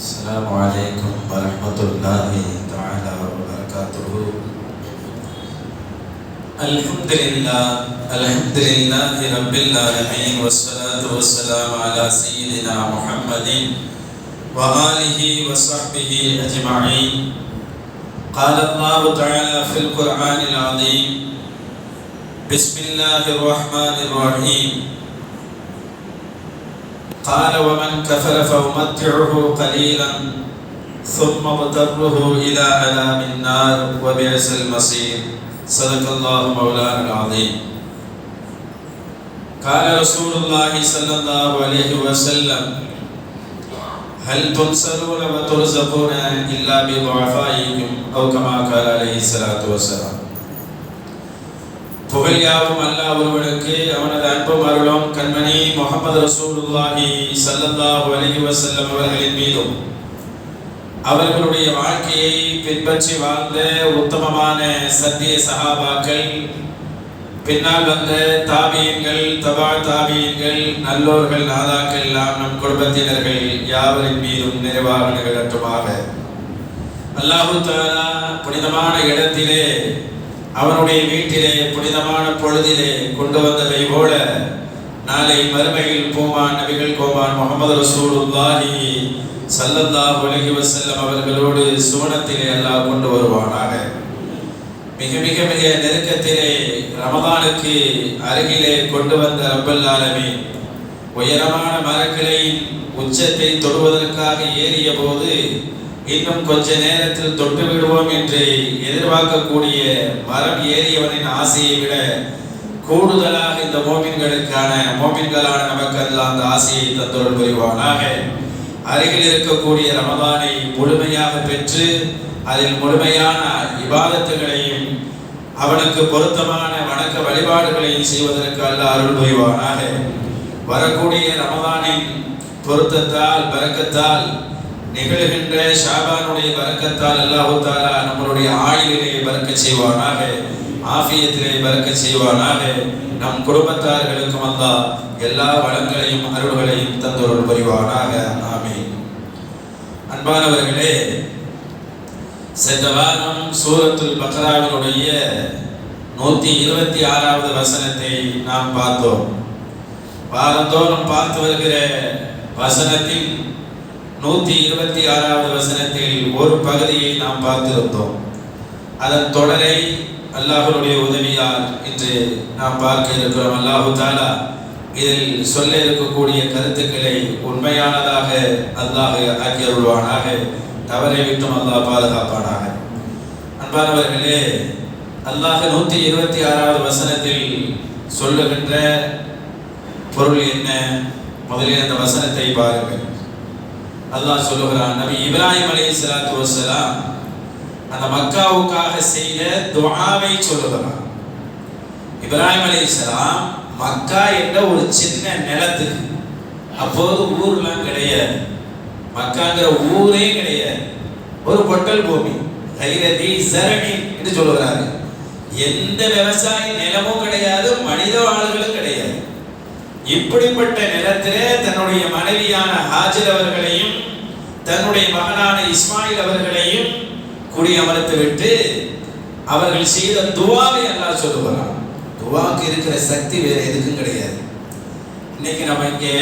السلام عليكم ورحمة الله تعالى وبركاته. الحمد لله رب العالمين والصلاة والسلام على سيدنا محمد وآله وصحبه أجمعين. قال الله تعالى في القرآن العظيم: بسم الله الرحمن الرحيم. قال ومن كفر فأمتعه قليلا ثم اضطره إلى عذاب النار وبئس المصير. صدق الله مولانا العظيم. قال رسول الله صلى الله عليه وسلم: هل تنصرون وترزقون إلا بضعفائكم أو كما قال عليه الصلاة والسلام. புகழ் யாவும் அல்லாஹ் ஒருவனுக்கு, அவனது அன்பும் அருளும் கண்மணி முஹம்மது ரசூலுல்லாஹி ஸல்லல்லாஹு அலைஹி வஸல்லம் அவர்களின் மீதும், அவர்களுடைய வாழ்க்கையை பின்பற்றி வாழ்ந்த உத்தமமான சத்திய சஹாபாக்கள், பின்னால் வந்த தாபியீன்கள், தபா தாபியீன்கள், நல்லோர்கள், நாதாக்கள் எல்லாம் நம் குடும்பத்தினர்கள் யாவரின் மீதும் நிறைவாக நிகழட்டுமாக. அல்லாஹு தஆலா புனிதமான இடத்திலே, அவனுடைய வீட்டிலே, புனிதமான பொழுதிலே கொண்டு வந்ததை போல நாளை மறுமையில் பூமான் நபிகள் கோமான் முஹம்மது ரசூலுல்லாஹி ஸல்லல்லாஹு அலைஹி வஸல்லம் அவர்களோடு சுவனத்திலே அல்லாஹ் கொண்டு வருவானாக. மிக மிக மிக நெருக்கத்திலே ரமதானுக்கு அருகிலே கொண்டு வந்த ரப்பல் ஆலமீன் உயரமான மரக்கிளையின் உச்சத்தை தொடுவதற்காக ஏறிய போது, இன்னும் கொஞ்ச நேரத்தில் தொட்டு விடுவோம் என்று எதிர்பார்க்கக்கூடிய மரம் ஏறியவனின் ஆசையை விட கூடுதலாக இந்த மோமின்களான நமக்கு அல்லாஹ் அந்த ஆசையை தந்தருள் புரிவானாக. அருகில் இருக்கக்கூடிய ரமதானை முழுமையாக பெற்று அதில் முழுமையான இபாதத்துகளையும் அவனுக்கு பொருத்தமான வணக்க வழிபாடுகளையும் செய்வதற்கு அல்லாஹ் அருள் புரிவானாக. வரக்கூடிய ரமதானின் பொருத்தத்தால், பரக்கத்தால், நிகழ்கின்ற ஷாபானுடைய பரக்கத்தால் அல்லாஹ் தஆலா நம்மளுடைய ஆயுளிலே பரக்கத் செய்வானாக, ஆஃபியத்திலே பரக்கத் செய்வானாக. நம் குடும்பத்தார்களுக்கும் அல்லாஹ் எல்லா வளங்களையும் அருள்களையும் தந்தருள் புரிவானாக. ஆமீன். அன்பானவர்களே, சென்ற வாரம் சூரத்துல் பக்ராவினுடைய 126வது வசனத்தை நாம் பார்த்தோம். வாரந்தோறும் பார்த்து வருகிற வசனத்தின் 126வது வசனத்தில் ஒரு பகுதியை நாம் பார்த்திருந்தோம். அதன் தொடரை அல்லாஹ்வுடைய உதவியால் இன்று நாம் பார்க்க இருக்கிறோம். அல்லாஹு தஆலா இதில் சொல்ல இருக்கக்கூடிய கருத்துக்களை உண்மையானதாக அல்லாஹ் ஆக்கி அருள்வானாக. தவறை விட்டும் அல்லாஹ் பாதுகாப்பானாக. அன்பானவர்களே, அல்லாஹ் 126வது வசனத்தில் சொல்லுகின்ற பொருள் என்ன? முதலில் அந்த வசனத்தை பாருங்கள். அல்லாஹ் சொல்லுகிறான், நபி இப்ராஹிம் அலைஹிஸ்ஸலாத்து வஸ்ஸலாம் அந்த மக்காவுக்காக செய்த துஆவை சொல்லுகிறான். இப்ராஹிம் அலைஹிஸ்ஸலாம் மக்கா என்ற ஒரு சின்ன நிலத்துக்கு, அப்போது ஊர்லாம் கிடையாது, மக்காங்கிற ஊரே கிடையாது, ஒரு பொட்டல் பூமி, கைரதி சரணி என்று சொல்லுகிறாரு. எந்த விவசாய நிலமும் கிடையாது, மனித வாழ்களும் கிடையாது. இப்படிப்பட்ட நிலத்திலே தன்னுடைய மனைவியான ஹாஜர் அவர்களையும் தன்னுடைய மகனான இஸ்மாயில் அவர்களையும் குடியமர்த்து விட்டு அவர்கள் செய்த துஆவை அல்லாஹ் சொல்லுகிறான். துஆக்கு இருக்கிற சக்தி வேற எதுக்கும் கிடையாது. இன்னைக்கு நம்ம இங்கே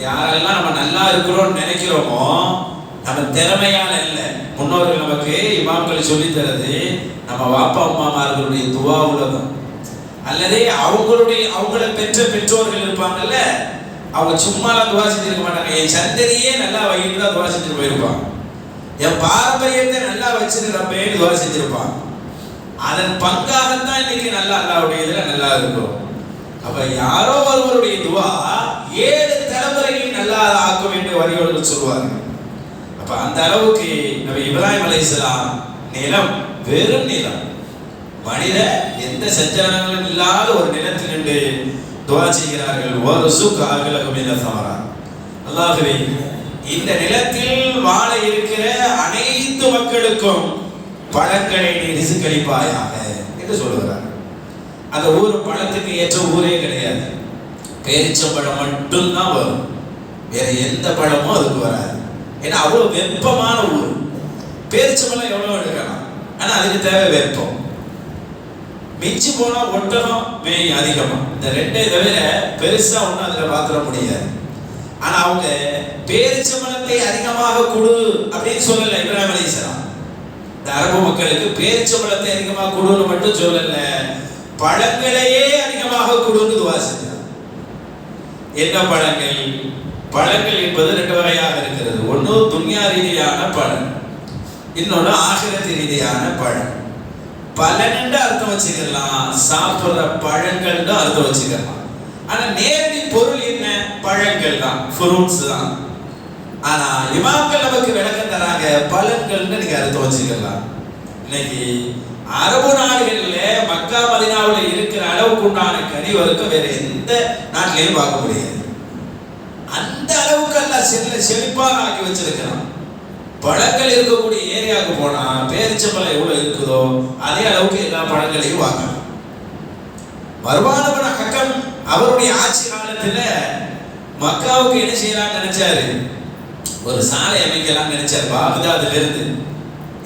யாரெல்லாம் நம்ம நல்லா இருக்கிறோம்னு நினைக்கிறோமோ, நம்ம திறமையால இல்லை. முன்னோர்கள் நமக்கு இமாம்கள் சொல்லி தரது நம்ம வாப்பா அம்மாமார்களுடைய துஆவுல தான். அல்லது அவங்கள பெற்ற பெற்றோர்கள் இருப்பாங்கல்ல, அவங்க சும்மாலாம் துவா செஞ்சிருக்க மாட்டாங்க. என் சந்ததியே நல்லா வைத்து தான் துவா செஞ்சுட்டு போயிருப்பான், என் பாரம்பரியத்தை நல்லா வச்சிருக்கிறப்பேன்னு துவா செஞ்சிருப்பான். அதன் பங்காகத்தான் இன்னைக்கு நல்லா அல்லாஹ்வுடைய இதுல நல்லா இருக்கும். அப்ப யாரோ ஒருவருடைய துவா 7 தலைமுறைகள் நல்லா ஆக்க வேண்டிய வரியோடு சொல்லுவாங்க. அப்ப அந்த அளவுக்கு நபி இப்ராஹிம் அலைஹிஸ்ஸலாம் நிலம் வெறும் நிலம், மனித எந்த சஞ்சலங்களும் இல்லாத ஒரு நிலத்தில் நின்று துஆ செய்கிறார்கள். அல்லாஹ்வே, இந்த நிலத்தில் வாழ இருக்கிற அனைத்து மக்களுக்கும் பழங்களை நீ ரிசுக்களிப்பாயாக என்று சொல்லுகிறார். அந்த ஊர் பழத்துக்கு ஏற்ற ஊரே கிடையாது, பேரிச்சம்பழம் மட்டும்தான் வரும், வேற எந்த பழமும் அதுக்கு வராது. ஏன்னா அவ்வளோ வெப்பமான ஊர். பேரிச்சம்பழம் எவ்வளோ எடுக்கலாம், ஆனால் அதுக்கு தேவை வெப்பம். மிஞ்சி போனால் ஒட்டகம் மேய் அதிகமாக, இந்த ரெண்டே தவிர பெருசாக ஒன்றும் அதில் பார்த்துட முடியாது. ஆனால் அவங்க பேரிச்சம்பழத்தை அதிகமாக கொடு அப்படின்னு சொல்லலை இப்ராஹிம் அலைஹிஸ்ஸலாம். இந்த அரபு மக்களுக்கு பேரிச்சம்பழத்தை அதிகமாக கொடுன்னு மட்டும் சொல்லல, பழங்களையே அதிகமாக கொடுன்னு துவா செஞ்சார். என்ன பழங்கள்? பழங்கள் என்பது ரெண்டு வகையாக இருக்கிறது. ஒன்று துன்யா ரீதியான பழம், இன்னொன்று ஆகிரத் ரீதியான பழம். பலன் அர்த்தம் வச்சுக்கலாம், சாப்பிடுற பழங்கள் அர்த்தம் வச்சுக்கலாம். ஆனா நேரடி பொருள் என்ன? பழங்கள் தான், ஃப்ரூட்ஸ் தான். ஆனா இமாம்கள் நமக்கு விளக்கம் தராங்க, பழங்கள்னு நீங்க அர்த்தம் வச்சுக்கலாம். இன்னைக்கு அரபு நாடுகள்ல மக்கா மதீனாவில் இருக்கிற அளவுக்கு உண்டான கனி வரைக்கும் வேற எந்த நாட்டிலையும் பார்க்க முடியாது. அந்த அளவுக்கு எல்லாம் செழிப்பாக ஆக்கி வச்சிருக்கிறான். பழங்கள் இருக்கக்கூடிய ஏரியாவுக்கு போனா பேரிச்சம்பழம் எவ்வளவு இருக்குதோ அதே அளவுக்கு எல்லா பழங்களையும் வாங்கலாம். மர்வான் இப்னு ஹக்கம் அவருடைய ஆட்சி காலத்துல மக்காவுக்கு என்ன செய்யலாம் நினைச்சாரு, ஒரு சாலை அமைக்கலாம் நினைச்சாரு. பாக்தாதுல இருந்து,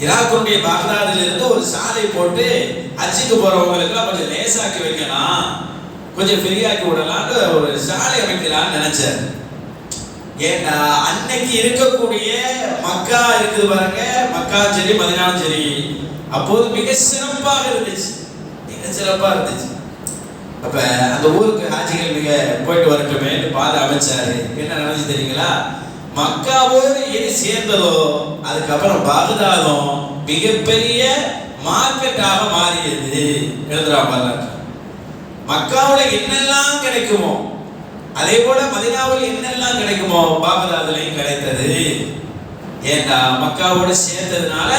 ஈராக்குடைய பாக்தாதுல இருந்து ஒரு சாலை போட்டு ஹஜ்ஜுக்கு போறவங்களுக்கு எல்லாம் கொஞ்சம் லேசாக்கி வைக்கலாம், கொஞ்சம் ஃப்ரீயாக்கி விடலாம்னு ஒரு சாலை அமைக்கலாம்னு நினைச்சாரு. ஏன்னா அன்னைக்கு இருக்கக்கூடிய மக்கா இருக்குது பாருங்க, மக்கா சரி மதீனாவும் சரி, அப்போது மிக சிறப்பாக இருந்துச்சு, மிக சிறப்பா இருந்துச்சு. அப்ப அந்த ஊருக்கு ஹாஜிகள் மிக போயிட்டு வரட்டுமே பாதை அமைச்சாரு. என்ன நினைச்சு தெரியுங்களா, மக்காவோடு எது சேர்ந்ததோ அதுக்கப்புறம் பாக்தாதும் மிகப்பெரிய மார்க்கெட்டாக மாறியது. எழுதுறாங்க, மக்காவுல என்னெல்லாம் கிடைக்குமோ அதே போல மதீனாவில் என்னெல்லாம் கிடைக்குமோ பாக்தாதுலையும் கிடைத்தது. ஏன்னா மக்காவோடு சேர்ந்ததுனால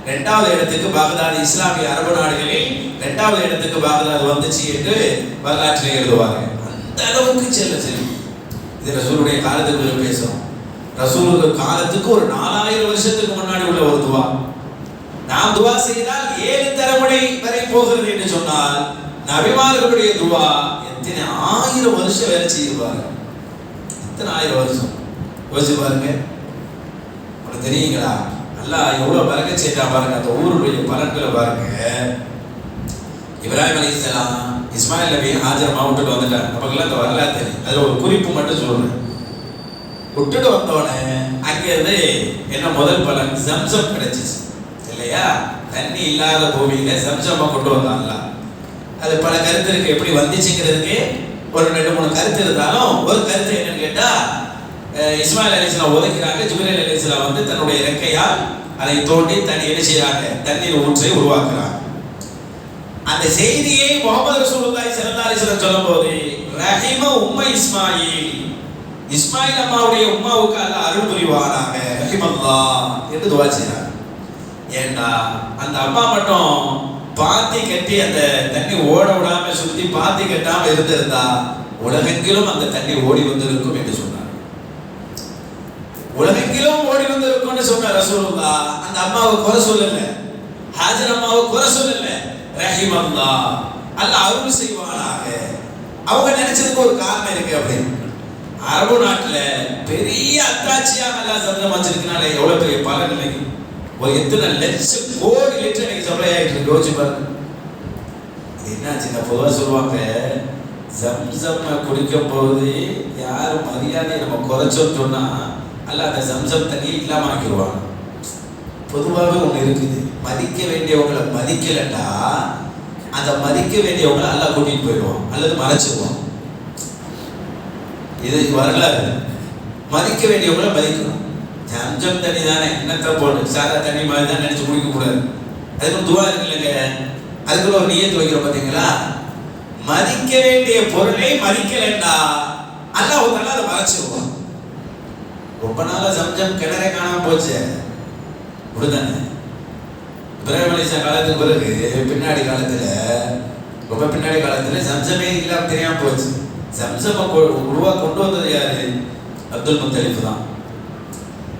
இரண்டாவது இடத்துக்கு பாக்தாது, இஸ்லாமிய அரபு நாடுகளில் இரண்டாவது இடத்துக்கு பாக்தாது வந்துச்சு என்று வரலாற்றில் எழுதுவாங்க. அந்த அளவுக்கு செல்லும். இது ரசூலுடைய காலத்துக்கு பேசுறோம். ரசூலுடைய காலத்துக்கு ஒரு 4000 வருஷத்துக்கு முன்னாடி உள்ள ஒரு துவா. நாம் துவா செய்தால் 7 தலைமுறை வரை போகிறது என்று சொன்னால், நபிமார்களுடைய துவா எத்தனை 1000 வருஷம் வேலை செய்வாங்க. எத்தனை 1000 வருஷம் யோசிச்சு பாருங்க. உனக்கு தெரியுங்களா, அல்லாஹ் எவ்வளவு பரக்கத் செய்தான் பாருங்க. அந்த ஊருடைய பலன்களை பாருங்க. இப்ராஹிம் அலைஹிஸ்ஸலாம் இஸ்மாயில் நபி ஹாஜர் விட்டுட்டு வந்துட்டார். நமக்கெல்லாம் அந்த வரலாறு தெரியும், அதுல ஒரு குறிப்பு மட்டும் சொல்றேன். விட்டுட்டு வந்தோடனே அங்கிருந்து என்ன முதல் பலன்? ஜம்சம் கிடைச்சிச்சு இல்லையா? தண்ணி இல்லாத பூமியில ஜம்சமா கொண்டு வந்தாங்களா. அது பல கருத்து இருக்கு, எப்படி வந்துச்சுங்கிறதுக்கு ஒரு 2-3 கருத்து இருந்தாலும் ஒரு கருத்து என்னன்னு கேட்டா, இஸ்மாயில் அலைஹிஸ்ஸலாம் உதைக்கிறாங்க, ஜிப்ரீல் அலைஹிஸ்ஸலாம் வந்து தன்னுடைய இறக்கையால் அதை தோண்டி தண்ணி என்ன செய்யறாங்க, தண்ணீர் ஊற்றை உருவாக்குறாங்க. அந்த செய்தியை முஹம்மது ரசூலுல்லாஹி ஸல்லல்லாஹு அலைஹி வஸல்லம் சொல்லும்போது, ரஹிம உம்ம இஸ்மாயில், இஸ்மாயில் அம்மாவுடைய உம்மாவுக்கு அல்லாஹ் அருள் புரிவானாக, ரஹிமல்லாஹ் என்று துஆ செய்றாங்க. ஏன்னா அந்த அம்மா மட்டும் பாத்தி கட்டி அந்த தண்ணி ஓட விடாம சுத்தி பாத்தி கட்டாம இருந்திருந்தா உலகெங்கிலும் அந்த தண்ணி ஓடி வந்திருக்கும் என்று சொன்னார். உலகெங்கிலும் ஓடி வந்திருக்கும்னு சொன்ன ரசூலுல்லாஹ் அந்த அம்மாவை குறை சொல்லல, ஹாஜர் அம்மாவை குறை சொல்லல, ரஹிமல்லாஹ் அல்லாஹ் அருள் செய்வானாக. அவங்க நினைச்சதுக்கு ஒரு காரணம் இருக்கு. அப்படின்னு அரபு நாட்டுல பெரிய அத்தாட்சியாக அல்லாஹ் சப்தம் வச்சிருக்கனால எவ்வளவு பெரிய பலன் நினைக்கும். ஒரு எத்தனை லட்சம் கோடி லிட்டர் இன்னைக்கு சப்ளை ஆகிட்டு இருக்கு. யோசிச்சு பாருங்க. இது என்னாச்சுன்னா, பொதுவாக சொல்லுவாங்க, ஜம்சம் குடிக்கும் போது யாரும் மரியாதையை நம்ம குறைச்சோன்னு சொன்னா அல்ல அந்த ஜம்சம் தண்ணி இல்லாம ஆக்கிடுவாங்க. பொதுவாகவே ஒண்ணு இருக்குது, மதிக்க வேண்டியவங்களை மதிக்கலட்டா அந்த மதிக்க வேண்டியவங்களை எல்லாம் கூட்டிட்டு போயிடுவான் அல்லது மறைச்சிடுவான். இது வரலாறு. மதிக்க வேண்டியவங்களை மதிக்கணும். ஜம்சம் தண்ணி தானே, என்னத்தை போட்டு சாதா தண்ணி மாதிரி தான் நினைச்சு குடிக்க கூடாது. அதுக்கு துவா இருக்குல்லங்க, அதுக்குள்ள ஒரு நியத்து வைக்கிறோம் பார்த்தீங்களா. மதிக்க வேண்டிய பொருளை மதிக்கலண்டா அல்லாஹ் தஆலா அதை மறைச்சிடுவான். ரொம்ப நாளா ஜம்சம் கிணறே காணாம போச்சு. அப்படிதானே இப்ராஹிம் அலைஹிஸ்ஸலாம் காலத்துக்கு பிறகு பின்னாடி காலத்துல, ரொம்ப பின்னாடி காலத்துல ஜம்சமே இல்லாம தெரியாம போச்சு. ஜம்சம் உருவா கொண்டு வந்தது யாரு? அப்துல் முத்தலிப் தான்.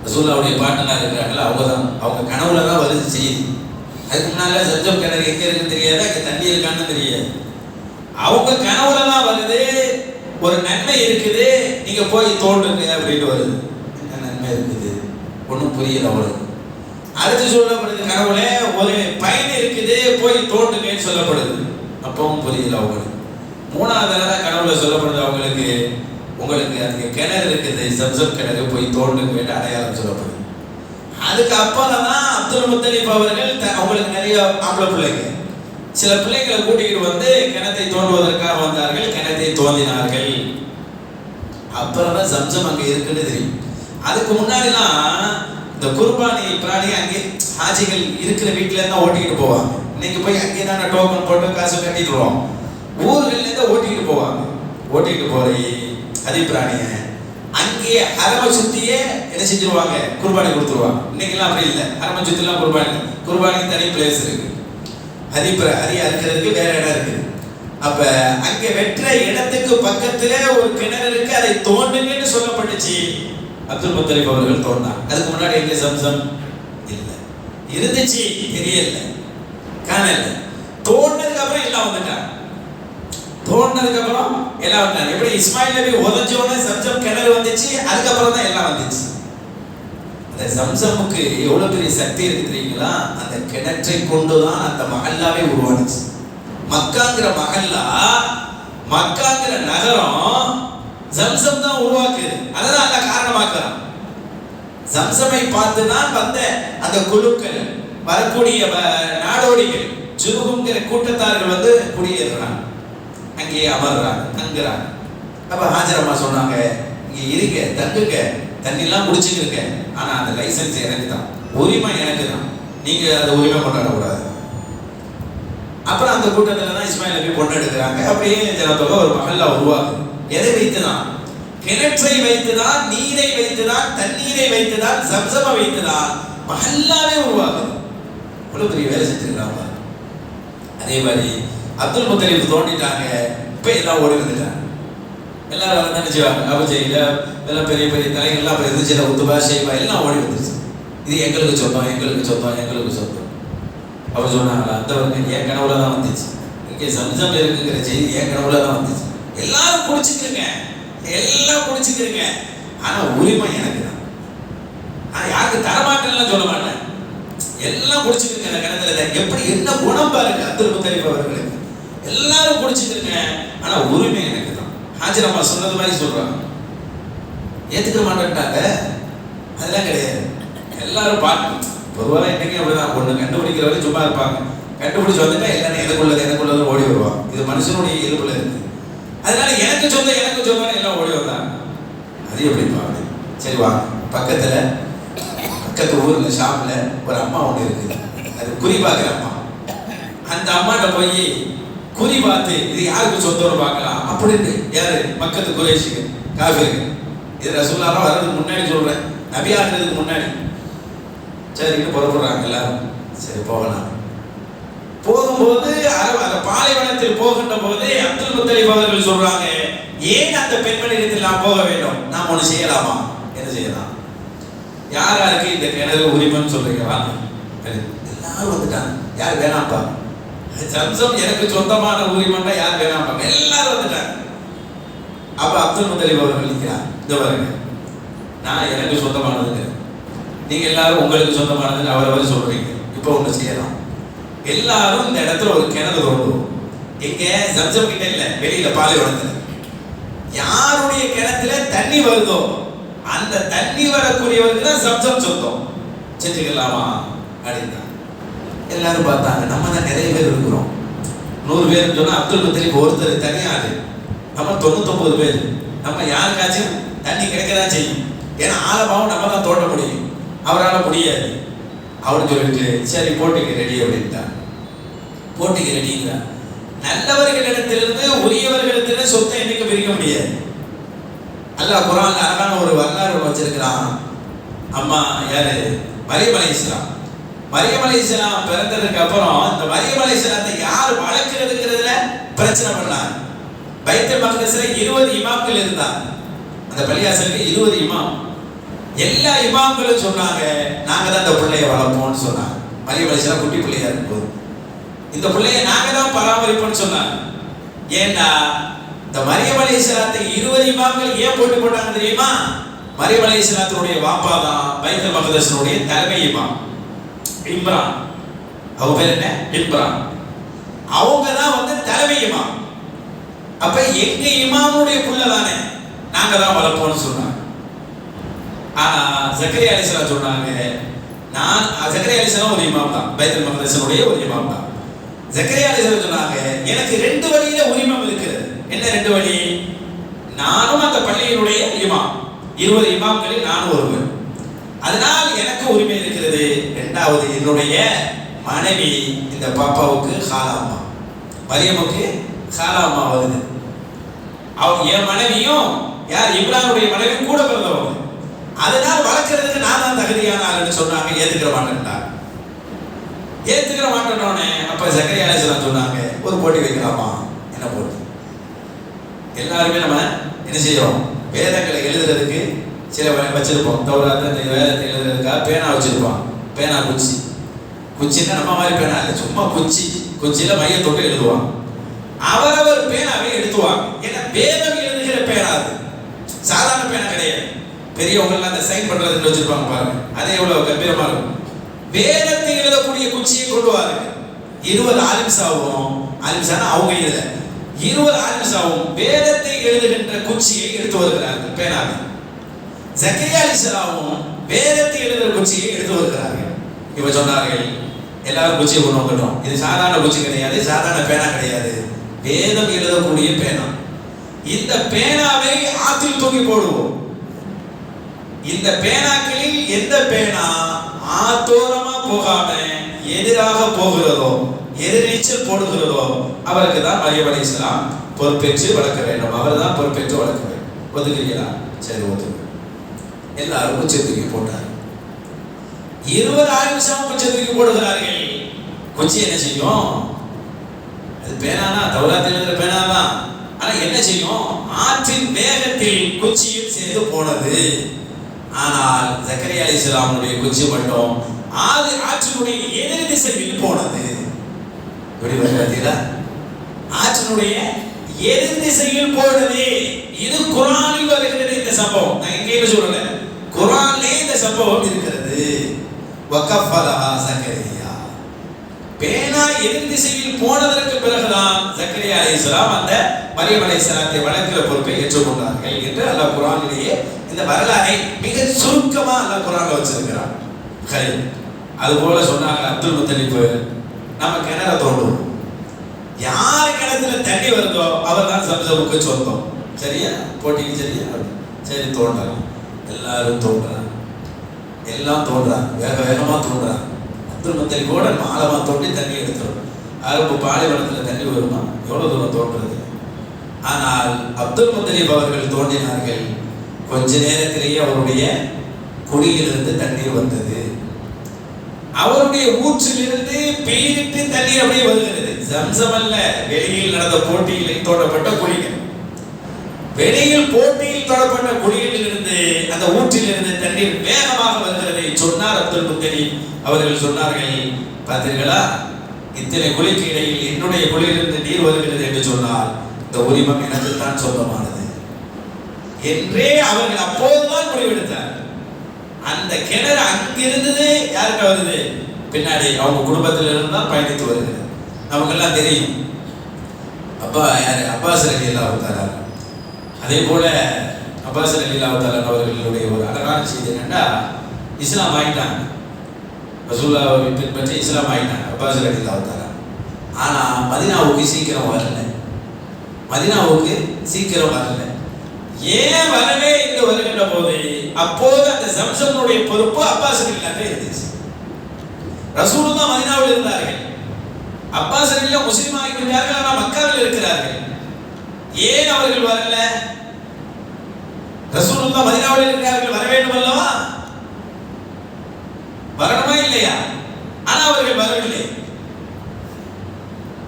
ரசூலுல்லாஹ்வுடைய பாட்டனார் இருக்கிறாங்களா, அவங்க தான். அவங்க கனவுல தான் வருது செய்தி. அதுக்கு முன்னால ஜம்சம் கிணறு எங்க இருக்குன்னு தெரியாது, அங்க தண்ணி இருக்கான்னு தெரியாது. அவங்க கனவுல தான் வருது, ஒரு நன்மை இருக்குது, நீங்க போய் தோண்டுங்க அப்படின்னு வருது. என்ன நன்மை இருக்குது? ஒன்றும் புரியல அவளுக்கு. அடுத்து சொல்லப்படுது கனவுல ஒரு பயன் இருக்குது போய் தோண்டுங்கன்னு சொல்லப்படுது. அப்பவும் புரியல அவங்களுக்கு. மூணாவது தடவை கனவுல சொல்லப்படுது அவங்களுக்கு, உங்களுக்கு அதுக்கு கிணறு இருக்குது, சம்சம் கிணறு, போய் தோண்டுங்க அடையாளம் சொல்லப்படுது. அதுக்கப்புறம் தான் அப்துல் முத்தலிப் அவர்கள் அவங்களுக்கு நிறைய ஆம்பளை பிள்ளைங்க, சில பிள்ளைகளை கூட்டிகிட்டு வந்து கிணத்தை தோண்டுவதற்காக வந்தார்கள். கிணத்தை தோண்டினார்கள். அப்புறம் தான் சம்சம் அங்கே இருக்குன்னு தெரியும். அதுக்கு முன்னாடிலாம் இந்த குர்பானி பிராணி அங்கே ஹாஜிகள் இருக்கிற வீட்டில இருந்தா ஓட்டிக்கிட்டு போவாங்க. இன்னைக்கு போய் அங்கே தானே டோக்கன் போட்டு காசு கட்டிடுவோம். ஊர்கள்ல இருந்து ஓட்டிக்கிட்டு போவாங்க. ஓட்டிக்கிட்டு போய் ஹதி பிராணிய அங்கே அரம சுத்தியே என்ன செஞ்சிருவாங்க, குர்பானி கொடுத்துருவாங்க. இன்னைக்கெல்லாம் அப்படி இல்லை. அரம சுத்திலாம் குர்பானி தனி பிளேஸ் இருக்கு. ஹதி அறுக்கிறதுக்கு வேற இடம் இருக்கு. அப்ப அங்க வெற்ற இடத்துக்கு பக்கத்துல ஒரு கிணறு இருக்கு, அதை தோண்டுங்கன்னு சொல்லப்பட்டுச்சு. அப்துல் முத்தலிப் அவர்கள் தோண்டாங்க. அதுக்கு முன்னாடி எங்க சம்சம் இல்லை, இருந்துச்சு தெரியல, காணல. தோண்டதுக்கு அப்புறம் எல்லாம் வந்துட்டாங்க. தோண்டதுக்கு அப்புறம் எல்லாம் வந்தாங்க. எப்படி இஸ்மாயில் நபி உதஞ்சோட சம்சம் கிணறு வந்துச்சு, அதுக்கப்புறம் தான் எல்லாம் வந்துச்சு. அந்த சம்சமுக்கு எவ்வளவு பெரிய சக்தி இருக்கு தெரியுங்களா? அந்த கிணற்றை கொண்டுதான் அந்த மஹல்லாவே உருவானுச்சு. மக்காங்கிற மஹல்லா, மக்காங்கிற நகரம் சம்சம் தான் உருவாக்குது. அதான் அல்ல காரணமாக்குறான். சம்சமை பார்த்து தான் வந்த அந்த குழுக்கள், வரக்கூடிய நாடோடிகள், ஜுருகுங்கிற கூட்டத்தார்கள் வந்து குடியேறுறாங்க, அங்கே அமர்றாங்க, தங்குறாங்க. அப்ப ஹாஜரம்மா சொன்னாங்க, இங்க இருங்க, தங்குங்க, தண்ணிலாம் குடிச்சுக்கிருங்க, ஆனா அந்த லைசன்ஸ் எனக்கு தான், உரிமை எனக்கு தான், நீங்க அந்த உரிமை கொண்டாடக்கூடாது. அப்புறம் அந்த கூட்டத்தில் தான் இஸ்மாயில் நபி பொண்ணு எடுக்கிறாங்க. அப்படியே ஜனத்தோட ஒரு மஹல்லா உருவாகுது. எதை வைத்துதான்? கிணற்றை வைத்துதான், நீரை வைத்துதான், தண்ணீரை வைத்துதான், சம்சமை வைத்துதான் மஹல்லாவே உருவாகுது. இவ்வளவு பெரிய வேலை செஞ்சிருக்கிறாங்க. அதே மாதிரி அப்துல் முத்தலிப் தோண்டிட்டாங்க. இப்ப எல்லாம் ஓடி வந்துட்டாங்க. எல்லாரும் நினைச்சுவாங்க அபுஜெயில எல்லாம் பெரிய பெரிய தலைகள்லாம் அப்ப இருந்துச்சு, உத்துபா ஷைபா எல்லாம் ஓடி வந்துருச்சு. இது எங்களுக்கு சொந்தம், எங்களுக்கு சொந்தம், எங்களுக்கு சொந்தம். அவர் சொன்னாங்களா? அந்த என் கனவுல தான் வந்துச்சு. இங்கே சம்சம் இருக்குங்கிற செய்தி என் கனவுல தான் வந்துச்சு. எல்லாரும் குடிச்சுக்கிறீங்க, எல்லாம் குடிச்சுக்கிறீங்க, ஆனா உரிமை எனக்கு தான். ஆனா யாருக்கு தரமாட்டேன்னு சொல்ல மாட்டேன். எல்லாம் குடிச்சுக்கிறீங்க அந்த கிணத்துல. எப்படி என்ன குணம் பாருங்க அப்துல் முத்தலிப் அவர்களுக்கு. எல்லாரும் குடிச்சுக்கிறீங்க, ஆனா உரிமை எனக்கு தான். ஹாஜரம்மா சொன்னது மாதிரி சொல்றாங்க. ஏத்துக்க மாட்டேன்ட்டாங்க. அதெல்லாம் கிடையாது. எல்லாரும் பார்க்கணும். பொதுவாக இன்னைக்கு அப்படிதான், ஒண்ணு கண்டுபிடிக்கிற வரைக்கும் சும்மா இருப்பாங்க. கண்டுபிடிச்சு வந்துட்டா எல்லாரும் எனக்குள்ளது ஓடி வருவாங்க. இது மனுஷனுடைய இயல்புல இருக்கு. அதனால எனக்கு சொந்தம் எல்லாம் ஓடி வந்தாங்க. அது எப்படி பாருங்க. சரி வாங்க, பக்கத்து ஊர்ல ஷாப்ல ஒரு அம்மா ஒண்ணு இருக்குது. அது குறி பார்க்குற அம்மா. அந்த அம்மாட்ட போய் குறி பார்த்து இது யாருக்கு சொந்தம்னு பார்க்கலாம் அப்படின்னு. யாரு? மக்கத்து குறைஷிக்கு, காஃபிருக்கு. இது ரசூலுல்லாஹ் வர்றதுக்கு முன்னாடி சொல்றேன், நபியாகிறதுக்கு முன்னாடி. சரின்னு புறப்படுறாங்க எல்லாரும். சரி போகலாம். போகும்போது அந்த பாலைவனத்தில் போகின்ற போது அப்துல் முத்தலிப் அவர்கள் சொல்றாங்க, ஏன் அந்த பெண்மணிடத்தில் நாம் போக வேண்டும்? நாம் ஒண்ணு செய்யலாமா? என்ன செய்யலாம்? யாருக்கு இந்த கிணறு உரிமைன்னு சொல்றீங்க? வாங்க. எல்லாரும் வந்துட்டாங்க. யார் வேணாம்ப்பா, சம்சம் எனக்கு சொந்தமான உரிமைன்னா யார் வேணாம்ப்பாங்க. எல்லாரும் வந்துட்டாங்க. அப்ப அப்துல் முத்தலிப் அவர்கள் நிற்கிறார். இந்த பாருங்க, நான் எனக்கு சொந்தமானதுங்க, நீங்க எல்லாரும் உங்களுக்கு சொந்தமானதுன்னு அவரவர் சொல்றீங்க. இப்போ ஒண்ணு செய்யலாம். எல்லாரும் இந்த இடத்துல ஒரு கிணறு தோண்டுவோம். எங்க? சம்சம் கிட்ட இல்ல, வெளியில பாலைவனத்துல. யாருடைய கிணத்துல தண்ணி வருதோ அந்த தண்ணி வரக்கூடியவருக்கு தான் சம்சம் சொந்தம். செஞ்சுக்கலாமா அப்படின்னா எல்லாரும் பார்த்தாங்க. நம்ம தான் நிறைய பேர் இருக்கிறோம். 100 பேர் சொன்னா அப்துல் முத்தலிப் ஒருத்தர் தனியாரு, நம்ம 99 பேர். நம்ம யாருக்காச்சும் தண்ணி கிடைக்கதான் செய்யும். ஏன்னா ஆழமாவும் நம்ம தான் தோண்ட முடியும், அவரால் முடியாது. அவரு சொல்லிட்டு சரி போட்டிக்கு ரெடி அப்படின்ட்டா. போட்டிக்கு ரெடிங்களா? நல்லவர்களிடத்திலிருந்து உரியவர்களிடத்திலிருந்து சொத்தை என்னைக்கு பிரிக்க முடியாது. அல்லாஹ் குர்ஆன்ல அழகான ஒரு வரலாறு வச்சிருக்கிறான். அம்மா யாரு? மரியம் அலைஹிஸ்ஸலாம். மரியம் அலைஹிஸ்ஸலாம் பிறந்ததுக்கு அப்புறம் இந்த மரியம் அலைஹிஸ்ஸலாத்தை யார் வளர்க்கிறதுங்கிறதுல பிரச்சனை பண்ணாங்க. பைத்துல் மக்தஸ்ல 20 இமாம்கள் இருந்தாங்க. அந்த பள்ளிவாசலுக்கு 20 இமாம். எல்லா இமாம்களும் சொன்னாங்க, நாங்க தான் இந்த பிள்ளைய வளர்ப்போம்னு சொன்னாங்க. மரியம் அலைஹிஸ்ஸலாம் குட்டி பிள்ளையா இருக்கும்போது இந்த பிள்ளைய நாங்க தான் பராமரிப்போம்னு சொன்னாங்க. ஏன்னா இந்த மரியம் அலைஹிஸ்ஸலாத்தை 20 இமாம்கள் ஏன் போட்டு போட்டாங்க தெரியுமா? மரியம் அலைஹிஸ்ஸலாத்துடைய வாப்பா தான் பைத்துல் மக்தஸினுடைய தலைமை இமாம் இம்ரான். அவங்க பேர் என்ன? இம்ரான். அவங்க தான் வந்து தலைமை இமாம். அப்ப எங்க இமாமுடைய புள்ள தானே நாங்க தான் வளர்ப்போம்னு சொன்னாங்க. ஆனா ஜக்கரியா அலைஹிஸ்ஸலாம் சொன்னாங்க, நான் ஜக்கரியா அலைஹிஸ்ஸலாம் ஒரு இமாம் தான், பைத்துல் மக்தஸினுடைய ஒரு இமாம் தான். ஜக்கரியா அலைஹிஸ்ஸலாம் சொன்னாங்க, எனக்கு 2 வழியில உரிமை இருக்கிறது. என்ன 2 வழி? நானும் அந்த பள்ளியினுடைய இமாம், 20 இமாம்களில் நானும் ஒருவர். அதனால் எனக்கு உரிமை இருக்கிறது. 2வது, என்னுடைய மனைவி இந்த பாப்பாவுக்கு ஹாலாமா, மரியமுக்கு ஹாலாமா வருது. அவங்க என் மனைவியும் யார்? இப்ரானுடைய மனைவி கூட பிறந்தவங்க. அதனால் வளர்க்கறதுக்கு நான் தான் தகுதியான ஆளுன்னு சொன்னாங்க. ஏத்துக்கிற மாட்டேன்ட்டாங்க. ஏத்துக்கிற மாட்டேன்னோடனே அப்ப ஜக்கரியா அலைஹிஸ்ஸலாம் சொன்னாங்க, ஒரு போட்டி வைக்கலாமா? என்ன போட்டி? எல்லாருமே நம்ம என்ன செய்யறோம்? வேதங்களை எழுதுறதுக்கு சில வச்சிருப்போம். தௌராத்தை வேதத்தை எழுதுறதுக்காக பேனா வச்சிருப்போம். பேனா குச்சி, குச்சின்னா நம்ம மாதிரி பேனா இல்லை, சும்மா குச்சி. குச்சியில மைய தொட்டு எழுதுவாங்க. அவரவர் பேனாவை எடுத்துவாங்க. ஏன்னா வேதம் எழுதுகிற பேனா அது சாதாரண பேனா கிடையாது. பெரியவங்க அந்த சைன் பண்றதுன்னு வச்சிருப்பாங்க பாருங்க, அதே எவ்வளவு கம்பீரமா இருக்கும். வேதத்தை எழுதக்கூடிய குச்சியை கொண்டு வாருங்க. 20 ஆலிம்சாவும், ஆலிம்சானா அவங்க இதுல 20 ஆலிம்சாவும் வேதத்தை எழுதுகின்ற குச்சியை எடுத்து வருகிறார்கள், பேனாவை. ஜக்கரியா அலைஹிஸ்ஸலாமும் வேதத்தை எழுதுகிற குச்சியை எடுத்து வருகிறார்கள். இவ சொன்னார்கள், எல்லாரும் குச்சியை கொண்டு வந்துட்டோம். இது சாதாரண குச்சி கிடையாது, சாதாரண பேனா கிடையாது, வேதம் எழுதக்கூடிய பேனா. இந்த பேனாவை ஆற்றில் தூக்கி போடுவோம். இந்த பேனாக்களில் எந்த பேனா ஆத்தோரமா போகாம எதிராக போகிறதோ, எதிர்நீச்சல் போடுகிறதோ, அவருக்கு தான் மரியம் அலைஹிஸ்ஸலாம் பொறுப்பேற்று வளர்க்க வேண்டும். அவர் தான் பொறுப்பேற்று வளர்க்க வேண்டும். ஒதுக்குறீங்களா? சரி, ஒதுக்கு. எல்லாரும் குச்சி தூக்கி போட்டார். 20 ஆலிம்சாவும் குச்சி தூக்கி போடுகிறார்கள். குச்சி என்ன செய்யும்? அது பேனானா, தௌராத்தில் எழுதுற பேனா தான். ஆனா என்ன செய்யும்? ஆற்றின் வேகத்தில் குச்சியும் சேர்ந்து போனது. ஆனால் ஜக்கரியா அலைஹிஸ்ஸலாமுடைய குச்சி மட்டும் ஆற்றினுடைய எதிர் திசையில் போனது. எப்படி பார்த்தீங்களா? ஆற்றினுடைய எதிர் திசையில் போனது. இது குர்ஆனில் வருகிறது இந்த சம்பவம். நான் எங்கேயுமே சொல்லல, குர்ஆனிலே இந்த சம்பவம் இருக்கிறது. வகஃபலஹா ஜக்கரியா. பேனா எதிர் திசையில் போனதற்கு பிறகுதான் ஜக்கரியா அலைஹிஸ்ஸலாம் அந்த மரியம் அலைஹிஸ்ஸலாத்தை வளர்க்கிற பொறுப்பை ஏற்றுக்கொண்டார்கள் என்று அல்லாஹ் குர்ஆனிலேயே இந்த வரலாறை மிக சுருக்கமா அல்லாஹ் குர்ஆன்ல வச்சிருக்கிறார். சரி, அது போல சொன்னாங்க, அப்துல் முத்தலிப் நம்ம கிணற தோண்டுவோம். யார் கிணத்துல தண்ணி வருதோ அவர் தான் சம்சமுக்கு சொந்தம். சரியா? போட்டிக்கு சரியா? சரி, தோண்டலாம். எல்லாரும் தோன்றாங்க, எல்லாம் தோன்றாங்க, வேக வேகமா தோன்றாங்க. அப்துல் முத்தலிப் கூட ஆழமா தோண்டி தண்ணி எடுத்துரும். அரபு பாலைவனத்துல தண்ணி வருமா? எவ்வளவு தூரம் தோன்றது? ஆனால் அப்துல் முத்தலிப் அவர்கள் தோண்டினார்கள். கொஞ்ச நேரத்திலேயே அவருடைய குடியிலிருந்து தண்ணீர் வந்தது. அவருடைய ஊற்றிலிருந்து பீரிட்டு தண்ணீர் அப்படியே வருகிறது. ஜம்சம் அல்ல, வெளியில் நடந்த போட்டியில் தோண்டப்பட்ட குழிகள். வெளியில் போட்டியில் தோண்டப்பட்ட குழியில் இருந்து, அந்த ஊற்றில் இருந்து தண்ணீர் வேகமாக வருகிறதை சொன்னார் அப்துல் முத்தலிப் அவர்கள். சொன்னார்கள், பார்த்தீர்களா, இத்தனை குழிக்கு இடையில் என்னுடைய குழியிலிருந்து நீர் வருகிறது என்று சொன்னால் இந்த உரிமம் எனக்கு தான் சொந்தமானது என்றே அவர்கள் அப்போதுதான் முடிவெடுத்தார். அந்த கிணறு அங்கிருந்தது யாருக்கு வருது? பின்னாடி அவங்க குடும்பத்தில் இருந்தால் பயணித்து வருகிறது. நமக்கெல்லாம் தெரியும். அப்பா யாரு? அப்பாஸ் ரலியல்லாஹு தஆலா. அதே போல அப்பாஸ் ரலியல்லாஹு தஆலா அவர்களுடைய ஒரு அழகான செய்தி என்னன்னா, இஸ்லாம் ஆயிட்டாங்க, ரசூலுல்லாஹ்வை பின்பற்றி இஸ்லாம் ஆயிட்டாங்க அப்பாஸ் ரலியல்லாஹு தஆலா. ஆனா மதீனாவுக்கு சீக்கிரம் வரல. மதீனாவுக்கு சீக்கிரம் வரல. ஏன் வரவே இங்கு வருகின்ற போது அப்போது அந்த ஜம்சம்னுடைய பொறுப்பு அப்பாஸ் ரலியல்லாஹு இருந்துச்சு. ரசூலுல்லாஹ் மதீனாவில் இருந்தார்கள். அப்பாஸ் ரலியல்லாஹு முஸ்லிம் ஆகிவிட்டார்கள், ஆனால் மக்காவில் இருக்கிறார்கள். ஏன் அவர்கள் வரல? ரசூலுல்லாஹ் மதீனாவில் இருக்கிறார்கள், வர வேண்டும் அல்லவா? வரணுமா இல்லையா? ஆனா அவர்கள் வரவில்லை.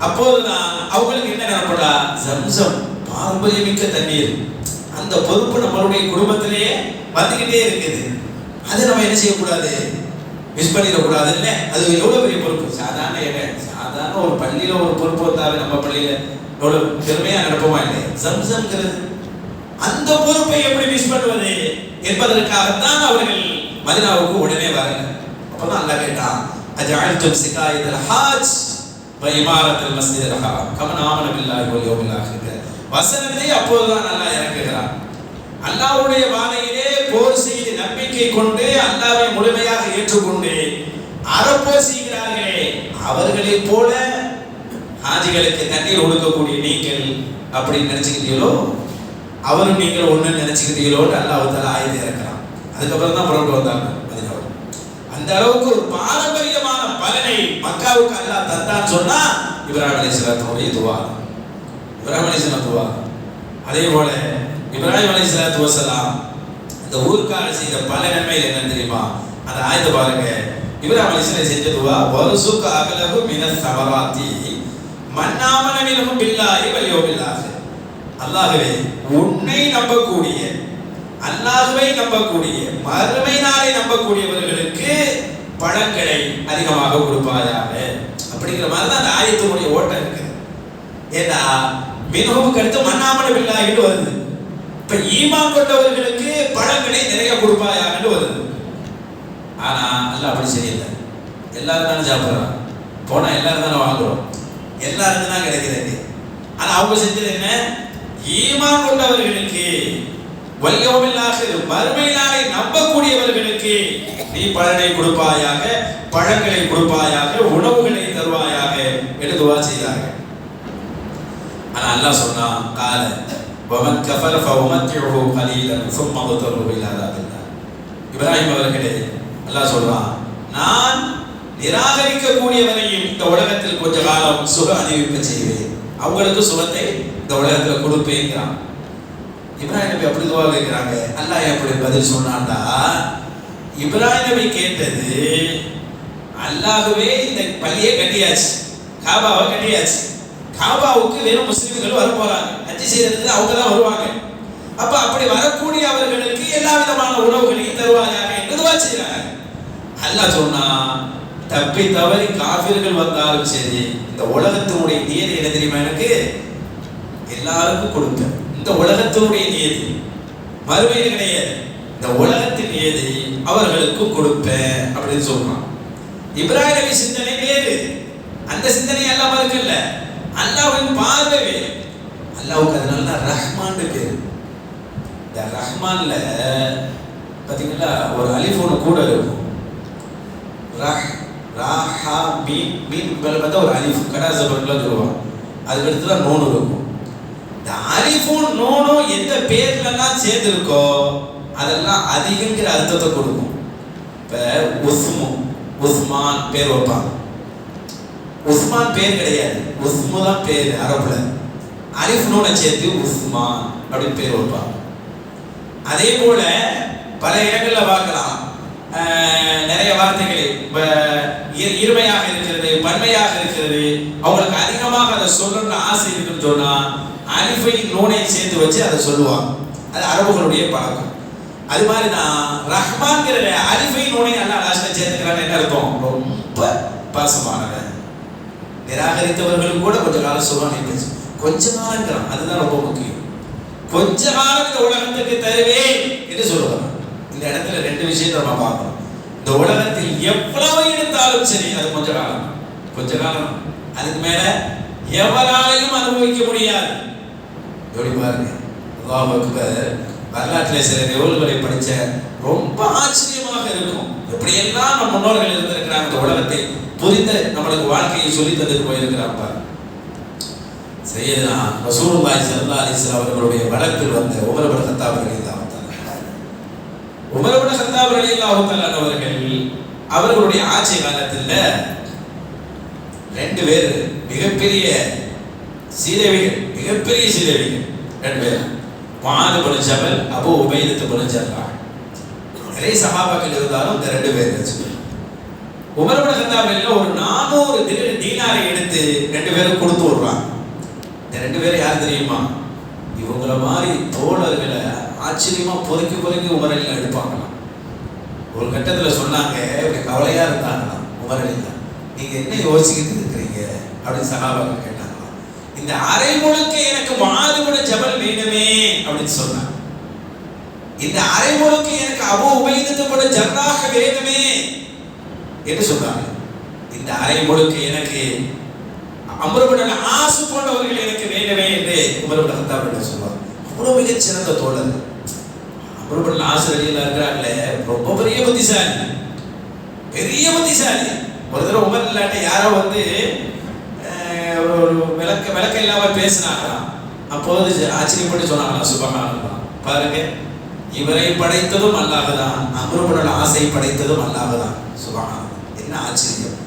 அப்போதுதான் அவங்களுக்கு என்ன நினைப்படா, ஜம்சம் பாரம்பரியமிக்க தண்ணீர், அந்த பொறுப்பு நம்மளுடைய குடும்பத்திலேயே வந்துகிட்டே இருக்குது. அது நம்ம என்ன செய்யக்கூடாது, மிஸ் பண்ணிடக்கூடாது. இல்லை, அது எவ்வளவு பெரிய பொறுப்பு. சாதாரண ஒரு பள்ளியில ஒரு பொறுப்பு வந்தாலும் நம்ம பள்ளியில எவ்வளவு பெருமையா நடப்போமா இல்லை? ஜம்சம்ங்கிறது அந்த பொறுப்பை எப்படி மிஸ் பண்ணுவது? என்பதற்காகத்தான் அவர்கள் மதீனாவுக்கு உடனே வரல. அப்பதான் அல்லாஹ் கேட்டான், அஜஅல்தும் சிகாயத்தல் ஹாஜ் வ இமாரத்தல் மஸ்ஜிதில் ஹராம் கமன் ஆமன பில்லாஹி வல் யௌமில் ஆகிர் வசனத்தை அப்போதுதான் அல்லாஹ் இறக்குகிறான். அல்லாஹ்வுடைய பாதையிலே போர் செய்து நம்பிக்கை கொண்டு அல்லாஹ்வை முழுமையாக ஏற்றுக்கொண்டு அறப்போர் செய்கிறார்களே, அவர்களை போல ஹாஜிகளுக்கு தண்ணீர் ஒடுக்கக்கூடிய நீங்கள் அப்படி நினைச்சுக்கிட்டீங்களோ, அவரும் நீங்கள் ஒண்ணு நினைச்சுக்கிட்டீங்களோன்னு அல்லாஹ் தஆலா ஆயத்தை இறக்குறான். அதுக்கப்புறம் தான் புறப்பட்டு வந்தாங்க மதீனாவுக்கு. அந்த அளவுக்கு ஒரு பாரம்பரியமான பலனை மக்காவுக்கு அல்லாஹ் தந்தான்னு சொன்னா இப்ராஹிம் அலைஹிஸ்ஸலாத்துடைய துஆ. இப்ராஹிம் அலைஹிஸ்ஸலாம் துஆ. அதே போல இப்ராஹிம் அலைஹிஸ்ஸலாத்து வஸலாம் இந்த ஊருக்காக செய்த பல நன்மைகள் என்ன தெரியுமா? அந்த ஆயத்தை பாருங்க. இப்ராஹிம் அலைஹிஸ்ஸலாம் செஞ்ச துஆ, வர்சுக அகலஹு மினஸ் ஸமராத்தி மன்னாமன மின்ஹும் பில்லாஹி வல் யௌமில் ஆகிர். அல்லாஹ்வே உன்னை நம்பக்கூடிய, அல்லாஹ்வை நம்பக்கூடிய, மறுமை நாளை நம்பக்கூடியவர்களுக்கு பழங்களை அதிகமாக கொடுப்பாயாக. அப்படிங்கிற மாதிரி தான் அந்த ஆயத்தினுடைய ஓட்டம் இருக்கு. ஏன்னா மின்ஹும்க்கு அடுத்து மன்னாமன பில்லாஹின்னு வருது. இப்ப ஈமான் கொண்டவர்களுக்கு பழங்களை நிறைய கொடுப்பாயான்னு வருது. ஆனா அல்லாஹ் அப்படி செய்யல. எல்லாரும் தானே சாப்பிடுறாங்க, போனா எல்லாரும் தானே வாங்குறோம், எல்லாருக்கும் தான் கிடைக்கிறது. ஆனா அவங்க செஞ்சது என்ன? ஈமான் கொண்டவர்களுக்கு வல் யௌமில் ஆகிர் மறுமை நாளை நம்பக்கூடியவர்களுக்கு நீ பழங்களை கொடுப்பாயாக, பழங்களை கொடுப்பாயாக, உணவுகளை தருவாயாக என்று துஆ செய்தார்கள். ஆனா அல்லாஹ் சொன்னான், கால வமன் கஃபர ஃபஉமத்திஹு கலீலன் ثم اضطره الى عذاب النار. இப்ராஹிம் அவர்களே, அல்லாஹ் சொல்றான், நான் நிராகரிக்க கூடியவரையும் இந்த உலகத்தில் கொஞ்ச காலம் சுக அனுபவிக்க செய்வேன், அவங்களுக்கு சுகத்தை இந்த உலகத்தில் கொடுப்பேங்கிறான். இப்ராஹிம் நபி அப்படி துஆ கேட்கிறாங்க. அல்லாஹ் எப்படி பதில் சொன்னான்டா, இப்ராஹிம் நபி கேட்டது, அல்லாஹ்வே இந்த பள்ளியை கட்டியாச்சு, காபாவை கட்டியாச்சு, காபாவுக்கு வெறும் முஸ்லிம்கள் வர போறாங்க, ஹஜ் செய்யறதுக்கு அவங்க தான் வருவாங்க. அப்ப அப்படி வரக்கூடிய அவர்களுக்கு எல்லா விதமான உணவுகளையும் தருவாயாக என்று துஆ செய்றாங்க. அல்லாஹ் சொன்னா, தப்பி தவறி காஃபிர்கள் வந்தாலும் சரி, இந்த உலகத்தினுடைய நியதி என்ன தெரியுமா? எனக்கு எல்லாருக்கும் கொடுப்பேன். இந்த உலகத்தினுடைய நியதி மறுமையில் கிடையாது, இந்த உலகத்தின் நியதி அவர்களுக்கு கொடுப்பேன் அப்படின்னு சொல்றான். இப்ராஹிம் நபி சிந்தனை வேறு, அந்த சிந்தனை அல்லாஹ் மறுக்கல. அல்லாஹ்வின் பார்வை வேறு. அல்லாஹ்வுக்கு அதனால தான் ரஹ்மான் பேரு. இந்த ரஹ்மான்ல பாத்தீங்களா ஒரு அலிஃப் ஒன்று கூட இருக்கும். ரஹ் ராஹா மீம் மீம் பார்த்தா ஒரு அலிஃப் கடா ஜபர்லாம் சொல்லுவாங்க. அதுக்கு அடுத்து தான் நூன் இருக்கும். இந்த அலிஃபும் நூனும் எந்த பேர்லலாம் சேர்ந்துருக்கோ அதெல்லாம் அதிகங்கிற அர்த்தத்தை கொடுக்கும். இப்போ உஸ்மான் பேர் வைப்பாங்க. உஸ்மான் பேர் கிடையாது, உஸ்மு தான் பேர் அரபுல. அலிஃப் நூனை சேர்த்து உஸ்மான் அப்படின்னு பேர் வைப்பாங்க. அதே போல பல இடங்கள்ல பார்க்கலாம், நிறைய வார்த்தைகளை இருமையாக இருக்கிறது, பன்மையாக இருக்கிறது, அவங்களுக்கு அதிகமாக அதை சொல்லணும்னு ஆசை இருக்குன்னு சொன்னா அலிஃபை நூனை சேர்த்து வச்சு அதை சொல்லுவாங்க. அது அரபுகளுடைய பழக்கம். அது மாதிரி தான் ரஹ்மான்கிற அலிஃபை நூனை அல்லாஹ் லாஸ்ட்ல சேர்த்துக்கிறான்னு என்ன அர்த்தம்? ரொம்ப பாசமானவன். நிராகரித்தவர்களும் கூட கொஞ்ச காலம் சொல்லுவாங்க, கொஞ்ச காலங்கிறான். அதுதான் ரொம்ப முக்கியம். கொஞ்ச காலம் இந்த உலகத்துக்கு தருவேன் என்று சொல்லுவாங்க. இந்த இடத்துல ரெண்டு விஷயத்தை நம்ம பார்க்கணும். இந்த உலகத்தில் எவ்வளவு எடுத்தாலும் சரி அது கொஞ்ச காலம், கொஞ்ச காலம். அதுக்கு மேல எவராலையும் அனுபவிக்க முடியாது. எப்படி பாருங்க, அல்லாஹ் அக்பர். வரலாற்றில் சில நிகழ்வுகளை படிச்ச ரொம்ப ஆச்சரியமாக இருக்கும். எப்படியெல்லாம் நம்ம முன்னோர்கள் இருந்திருக்கிறாங்க, இந்த உலகத்தை புரிந்த நம்மளுக்கு வாழ்க்கையை சொல்லி தந்துட்டு போயிருக்கிறாங்க. சையதுனா ரசூலுல்லாஹி ஸல்லல்லாஹு அலைஹி வஸல்லம் அவர்களுடைய வழக்கில் வந்த உமர் இப்னு கத்தாப் ரலியல்லாஹு தஆலா, உமர் இப்னு கத்தாப் ரலியல்லாஹு தஆலா அவர்களுடைய ஆட்சி காலத்தில் ரெண்டு பேர் மிகப்பெரிய சீதேவிகள், மிகப்பெரிய சீதேவிகள் ரெண்டு பேர், முஆத் இப்னு ஜபல், அபூ உபைதா இப்னு ஜர்ராஹ். நிறைய சஹாபாக்கள் இருந்தாலும் இந்த ரெண்டு பேர் வச்சு உமர் இப்னு கத்தாப் ஒரு 400 தீனாரை எடுத்து ரெண்டு பேரும் கொடுத்து விடுறாங்க. இந்த ரெண்டு பேரும் யார் தெரியுமா? இவங்கள மாதிரி தோழர்களை ஆச்சரியமா பொறுக்கி பொறுக்கி உமரலில் எடுப்பாங்களாம். ஒரு கட்டத்தில் சொன்னாங்க, இப்படி கவலையா இருந்தாங்களாம் உமரலில், நீங்க என்ன யோசிக்கிட்டு இருக்கிறீங்க அப்படின்னு சஹாபாக்கள் கேட்டாங்களாம். இந்த அரை முழுக்க எனக்கு முஆத் இப்னு ஜபல் வேணுமே அப்படின்னு சொன்னாங்க. இந்த அரை முழுக்கு எனக்கு அபூ உபைதத்து போல ஜர்ராஹ் வேண்டுமே என்று சொல்றாங்க. இந்த அரை முழுக்கு எனக்கு அம்ர் இப்னு ஆஸ் போன்றவர்கள் எனக்கு வேண்டவே என்று உமர் இப்னு கத்தாப் சொல்வார். அவ்வளவு மிகச் சிறந்த தோழர் அம்ர் இப்னு ஆஸ் ரலியல்லாஹு இருக்கிறாங்களே, ரொம்ப பெரிய புத்திசாலி, பெரிய புத்திசாலி. ஒரு தடவை உமர் இல்லாட்ட யாரோ வந்து ஒரு விளக்க இல்லாமல் பேசினாங்களாம். அப்போது ஆச்சரியப்பட்டு சொன்னாங்களா, சுபஹானல்லாஹ், பாருங்க இவரை படைத்ததும் அல்லாஹ் தான், அம்ர் இப்னு ஆஸை படைத்ததும் அல்லாஹ் தான். சுபஹானல்லாஹ், என்ன ஆச்சரியம்!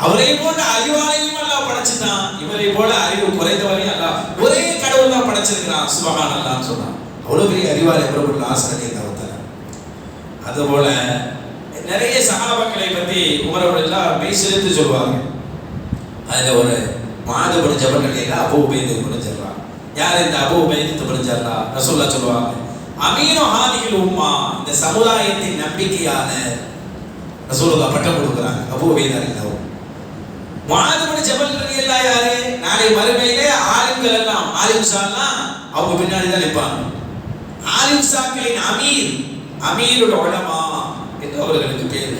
அவரை போன்ற அறிவாளையும் அல்லாஹ் படைச்சிட்டான், இவரை போல அறிவு குறைந்தவரையும் அல்லாஹ் ஒரே கடவுள் தான் படைச்சிருக்கிறான். சுபஹானல்லாஹ்னு சொன்னான். அவ்வளவு பெரிய அறிவாளி அம்ர் இப்னு ஆஸ் ரலியல்லாஹு தஆலா. அதுபோல நிறைய சஹாபாக்களை பற்றி உமர் அவர்கள் மெய் சிலிர்த்து சொல்வாங்க. அதில் ஒரு முஆத் இப்னு ஜபல் ரலியல்லாஹு அபூ உபைதா இப்னு ஜர்ராஹ். யார் இந்த அபூ உபைதா இப்னு ஜர்ராஹ்? ரசூலுல்லாஹ் சொல்வாங்க, அமீனு ஹாதிஹில் உம்மா, இந்த சமுதாயத்தின் நம்பிக்கையாளர். ரசூலுல்லாஹ் பட்டம் கொடுக்குறாங்க அபூ உபைதா ரலியல்லாஹு. முஆத் இப்னு ஜபல் ரலியல்லாஹு யாரு? நாளை மறுமையிலே ஆலிம்கள் எல்லாம், ஆலிம் ஷால்லாம் அவங்க பின்னாடி தான் நிற்பாங்க. ஆலிம் ஷாக்களின் அமீர், அமீருல் உலமா என்று அவர்களுக்கு பேர்.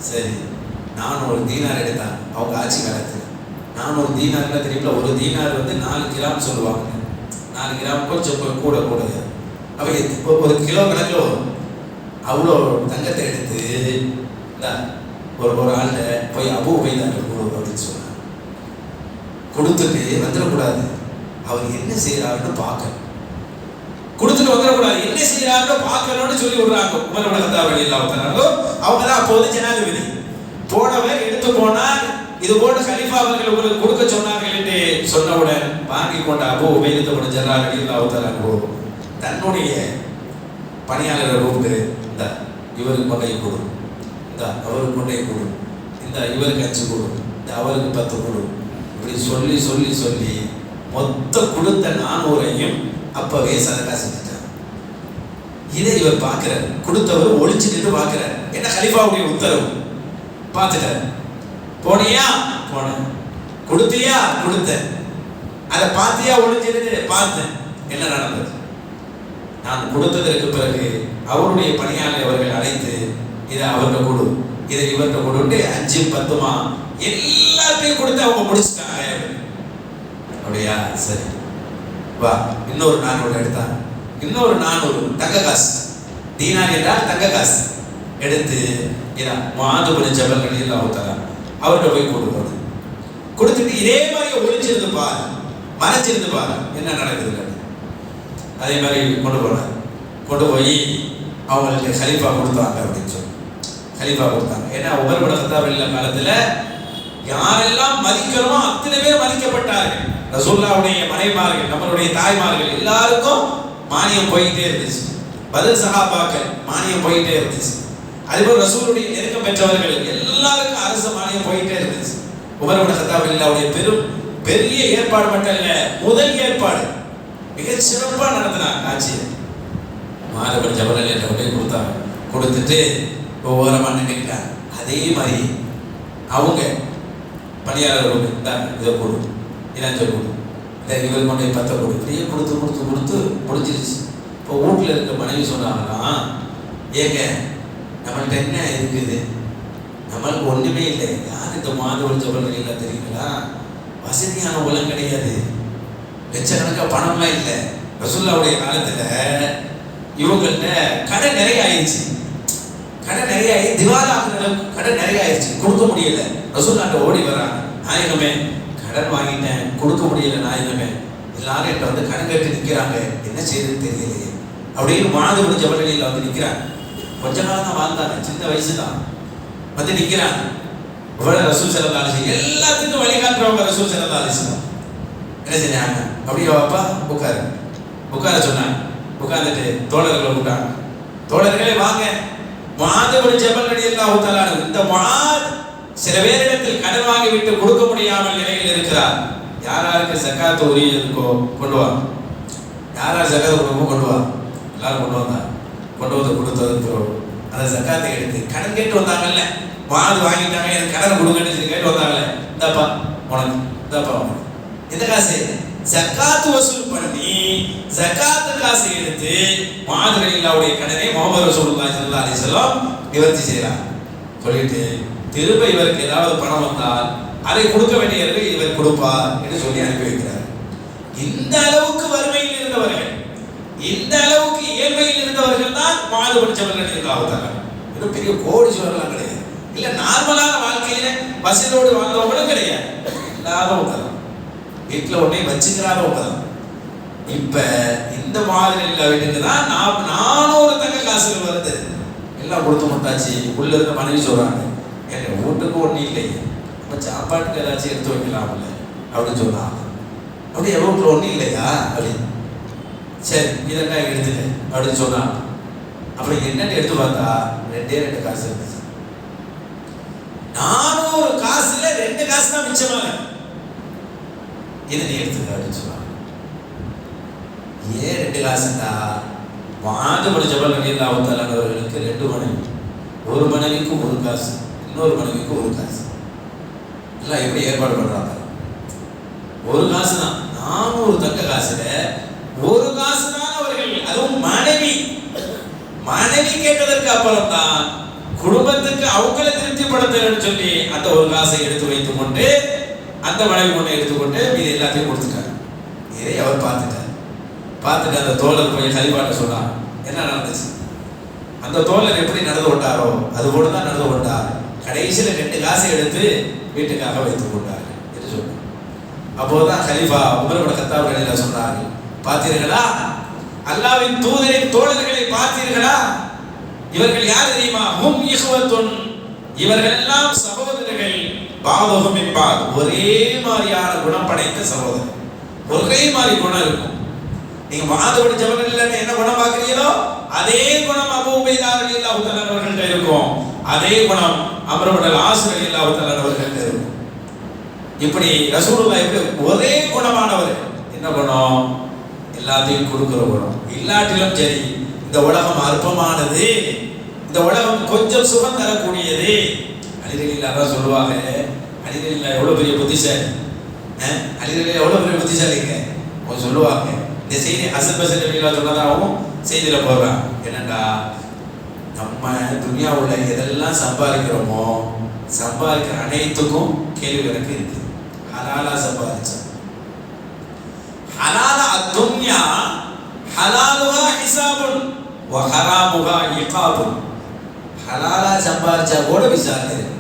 சரி, நான் ஒரு தீனார் எடுத்தேன் அவங்க ஆட்சி காலத்தில். நான் ஒரு தீனார்ல தெரியுமா, ஒரு தீனார் வந்து 4 கிராம் சொல்லுவாங்க. 4 கிராம் கொஞ்சம் கூட கூட அவை ஒரு கிலோ கணக்கில் வரும். அவ்வளோ தங்கத்தை எடுத்து ஒரு ஆள்கிட்ட போய் அபூ உபைதா கொடு அப்படின்னு சொன்னாங்க. கொடுத்துட்டு வந்துடக்கூடாது, அவர் என்ன செய்யறாருன்னு பார்க்க, கொடுத்துட்டு வந்துடக்கூடாது, என்ன செய்யறாருன்னு பார்க்கணும்னு சொல்லி விடுறாங்க. உமர் இப்னு கத்தாப் ரலியல்லாஹு தஆலா அவங்க தான் அப்போது ஜனாதிபதி. போனவர் எடுத்து போனார், இது போன்ற கலீஃபா அவர்கள் உங்களுக்கு கொடுக்க சொன்னார்கள் என்று சொன்னவுடன் வாங்கி கொண்ட அபூ உபைதா இப்னு ஜர்ராஹ் ரலியல்லாஹு தஆலா தன்னுடைய பணியாளரை கூப்பிட்டு, இந்த இவருக்கு கொண்டை கொடு, இந்த அவருக்கு கொண்டை கொடு, இந்த இவருக்கு 5 கொடு, இந்த அவருக்கு 10 கொடு, இப்படி சொல்லி சொல்லி சொல்லி மொத்த கொடுத்த 400ஐயும் அப்பவே சதகா செஞ்சுட்டார். இதை இவர் பார்க்கிறார், கொடுத்தவர் ஒளிச்சு நின்று பார்க்கிறார். என்ன கலீஃபாவுடைய உத்தரவு பார்த்துட்டார். போனியா? போனேன். கொடுத்தியா? கொடுத்தேன். அதை பார்த்தியா? ஒளிஞ்சிருந்து பார்த்தேன். என்ன நடந்தது? நான் கொடுத்ததற்கு பிறகு அவருடைய பணியாளரை அவர்கள் அழைத்து, இதை அவர்கிட்ட கொடு, இதை இவர்கிட்ட கொடுத்து 5 10மா எல்லாத்தையும் கொடுத்து அவங்க முடிச்சுட்டாங்க. அப்படியா? சரி வா, இன்னொரு 400 எடுத்தாங்க. இன்னொரு 400 தங்க காசு, தீனார் என்றால் தங்க காசு எடுத்து முஆத் இப்னு ஜபல் ரலியல்லாஹு தஆலா அவர்கிட்ட போய் கொடுக்கணும். கொடுத்துட்டு இதே மாதிரி ஒளிஞ்சிருந்து பாரு, மறைச்சிருந்து பாரு என்ன நடக்குது. அதே மாதிரி கொண்டு போனார். கொண்டு போய் அவங்களுக்கு கலீஃபா கொடுத்தாங்க அப்படின்னு சொல்லி கலீஃபா கொடுத்தாங்க. ஏன்னா உமர் இப்னு கத்தாப் ரலியல்லாஹு காலத்தில் யாரெல்லாம் மதிக்கிறோமோ அத்தனை பேர் மதிக்கப்பட்டார்கள். ரசூலுல்லாஹ்வுடைய மனைவிமார்கள், நம்மளுடைய தாய்மார்கள் எல்லாருக்கும் மானியம் போயிட்டே இருந்துச்சு. பத்ர் சஹாபாக்கள் மானியம் போயிட்டே இருந்துச்சு. அதுபோல் ரசூலுடைய நெருக்கம் பெற்றவர்கள் எல்லாருக்கும் அரசு மானியம் போயிட்டே இருந்துச்சு. உமர் இப்னு கத்தாப் ரலியல்லாஹுடைய பெரிய ஏற்பாடு மட்டும் இல்ல, முதல் ஏற்பாடு மிக சிறப்பாக நடத்தினாங்க ஆட்சியை. முஆத் இப்னு ஜபல் ரலியல்லாஹு போய் கொடுத்தாங்க. கொடுத்துட்டு ஓரமாக நின்றுட்டாங்க. அதே மாதிரி அவங்க பணியாளர்களுக்கு இதை கொடு, இதை கொடு, இந்த இவர் கொண்டு 10 கொடு, இப்படியே கொடுத்து கொடுத்து கொடுத்து முடிஞ்சிருச்சு. இப்போ வீட்டில் இருக்க மனைவி சொன்னாங்கன்னா, ஏங்க நம்மள்கிட்ட என்ன இருக்குது, நம்மளுக்கு ஒன்றுமே இல்லை. யார் இந்த முஆத் இப்னு ஜபல் ரலியல்லாஹு தெரியுங்களா? வசதியான உலகம் கிடையாது, லட்சக்கணக்காக பணம்லாம் இல்லை. ரசூலுல்லாஹ்வுடைய காலத்தில் இவங்கள்ட்ட கடை நிறைய ஆயிடுச்சு. கடை நிறைய ஆகி திவால் ஆகிற அளவுக்கு கடை நிறைய ஆயிடுச்சு, கொடுக்க முடியல. ரசூலுல்லாஹ்ட்ட ஓடி வராங்க, நாயகமே கடன் வாங்கிட்டேன், கொடுக்க முடியல நாயகமே, எல்லாரும் என்கிட்ட வந்து கடன் கட்டி நிற்கிறாங்க, என்ன செய்யறதுன்னு தெரியலையே அப்படின்னு முஆத் இப்னு ஜபல் ரலியல்லாஹு வந்து நிற்கிறாங்க. கொஞ்ச காலம் தான் வாழ்ந்தாங்க, சின்ன வயசு தான், வந்து நிற்கிறாங்க. ரசூல் ஸல்லல்லாஹு அலைஹி வஸல்லம் எல்லாத்துக்கும் வழிகாட்டுறவங்க. ரசூல் ஸல்லல்லாஹு அலைஹி வஸல்லம் என்ன செஞ்சாங்க? அப்படியே வாப்பா உட்காரு, உட்கார சொன்னாங்க. உட்கார்ந்துட்டு தோழர்களை கூப்பிட்டாங்க. தோழர்களே வாங்க, முஆத் இப்னு ஜபல் ரலியல்லாஹு தஆலா, இந்த முஆத் சில பேரிடத்தில் கடன் வாங்கி விட்டு கொடுக்க முடியாமல் நிலையில் இருக்கிறார். யாராருக்கு ஜகாத் உரியதுக்கோ கொண்டு வா, யாரார் ஜகாத் கொடுக்கோ கொண்டு வா. எல்லாரும் கொண்டு வந்தாங்க. கொண்டு வந்து கொடுத்ததுக்கு அந்த ஜகாத்தை எடுத்து கடன் கேட்டு வந்தாங்கல்ல, முஆத் வாங்கிட்டாங்க, எனக்கு கடன் கொடுங்கன்னு சொல்லி கேட்டு வந்தாங்கல்ல, இந்தாப்பா உனக்கு, இந்தாப்பா உனக்கு, இந்த காசு ஜக்காத் வசூல் பண்ணி ஜக்காத் காசு எடுத்து முஆத் ரலியல்லாஹுடைய கடனை முஹம்மது ரசூலுல்லாஹி ஸல்லல்லாஹு அலைஹி வஸல்லம் நிவர்த்தி செய்யறார். சொல்லிட்டு திரும்ப இவருக்கு ஏதாவது பணம் வந்தால் அதை கொடுக்க வேண்டியவர்கள் இவர் கொடுப்பார் என்று சொல்லி அனுப்பி வைக்கிறார். இந்த அளவுக்கு வறுமையில் இருந்தவர்கள், இந்த அளவுக்கு ஏழ்மையில் இருந்தவர்கள் தான் முஆத் பின் ஜபல் ரலியல்லாஹு தஆலா. இது பெரிய கோடீஸ்வரர்கள் கிடையாது, இல்ல நார்மலான வாழ்க்கையில வசதியோடு வாழ்ந்தவங்களும் கிடையாது, இல்லாதவங்க தான், வீட்டில் உடனே வச்சுக்கிறாதவங்க தான். இப்ப இந்த மாதிரி வீட்டுக்கு தான் 400 தங்க காசுகள் வருது, எல்லாம் கொடுத்து முட்டாச்சு. உள்ள இருக்க மனைவி சொல்றாங்க, என் வீட்டுக்கு ஒன்றும் இல்லை, நம்ம சாப்பாட்டுக்கு ஏதாச்சும் எடுத்து வைக்கலாம்ல அப்படின்னு சொன்னாங்க. அப்படி என் வீட்டில் ஒன்றும் இல்லையா அப்படின்னு, சரி இதெல்லாம் எடுத்துக்க அப்படின்னு சொன்னாங்க. அப்புறம் என்னன்னு எடுத்து பார்த்தா 2 காசு இருந்துச்சு. 400 காசுல 2 காசு தான் மிச்சமாக, இதை நீ எடுத்துக்க அப்படின்னு சொன்னாங்க. ஏன் 2 காசுண்டா, முஆத் பின் ஜபல் ரலியல்லாஹு தஆலா அவர்களுக்கு 2 மனைவி, ஒரு மனைவிக்கு 1 காசு, இன்னொரு மனைவிக்கு 1 காசு. எல்லாம் எப்படி ஏற்பாடு பண்றாங்க? 1 காசு தான், 400 தங்க காசுல 1 காசு தான் அவர்கள், அதுவும் மனைவி கேட்டதற்கு அப்புறம் தான் குடும்பத்துக்கு அவங்களை திருப்திப்படுத்தணும்னு சொல்லி அந்த 1 காசை எடுத்து வைத்துக் கொண்டு அந்த மனைவி கொண்டு எடுத்துக்கொண்டு மீது எல்லாத்தையும் கொடுத்துட்டாங்க. இதை அவர் பார்த்துட்டு அந்த தோழர் போய் கலிபாட்ட சொன்னார், என்ன நடந்துச்சு? அந்த தோழர் எப்படி நடந்து கொண்டாரோ அது போல தான் நடந்து கொண்டார். கடைசியில் 2 காசை எடுத்து வீட்டுக்காக வைத்துக் கொண்டார் என்று சொன்னார். அப்போதுதான் கலீஃபா உமர் இப்னு கத்தாப் ரலியல்லாஹு சொன்னார், பார்த்தீர்களா அல்லாஹ்வின் தூதரின் தோழர்களை பார்த்தீர்களா? இவர்கள் யார் தெரியுமா? ஹும் இஹ்வத்துன், இவர்கள் எல்லாம் சகோதரர்கள். பாதுஹும் மின் பாத், ஒரே மாதிரியான குணம் படைத்த சகோதரர், ஒரே மாதிரி குணம் இருக்கும். நீங்க முஆத் பின் ஜபல் என்ன குணம் பார்க்கிறீங்களோ அதே குணம் அபூ உபைதா ரலியல்லாஹு தஆலா அவர்கள்ட்ட இருக்கும், அதே குணம் அம்ர் இப்னு ஆஸ் ரலியல்லாஹு தஆலா அவர்கள்ட்ட இருக்கும். இப்படி ரசூலுல்லாஹ் எப்படி ஒரே குணமானவர். என்ன குணம்? எல்லாத்தையும் கொடுக்கிற குணம். இல்லாட்டிலும் சரி, இந்த உலகம் அற்பமானது, இந்த உலகம் கொஞ்சம் சுகம் தரக்கூடியது. அலிரலில்லாஹ் தான் சொல்லுவாங்க, அலிரலில்லாஹ் எவ்வளவு பெரிய புத்திசாலி, அலிரலில்லாஹ் எவ்வளவு பெரிய புத்திசாலிங்க அவங்க சொல்லுவாங்க. இந்த செய்தி ஹசன் பஸ்ரி ரலியல்லாஹு சொன்னதாகவும் செய்தியில போடுறாங்க. என்னண்டா, நம்ம துனியாவுல எதெல்லாம் சம்பாதிக்கிறோமோ சம்பாதிக்கிற அனைத்துக்கும் கேள்வி கணக்கு இருக்கு. ஹலாலா சம்பாதிச்சா ஹலால அத்துன்யா ஹலாலுஹா ஹிசாபுன் வ ஹராமுஹா இகாபுன். ஹலாலா சம்பாதிச்சா கூட விசாரணை இருக்கு.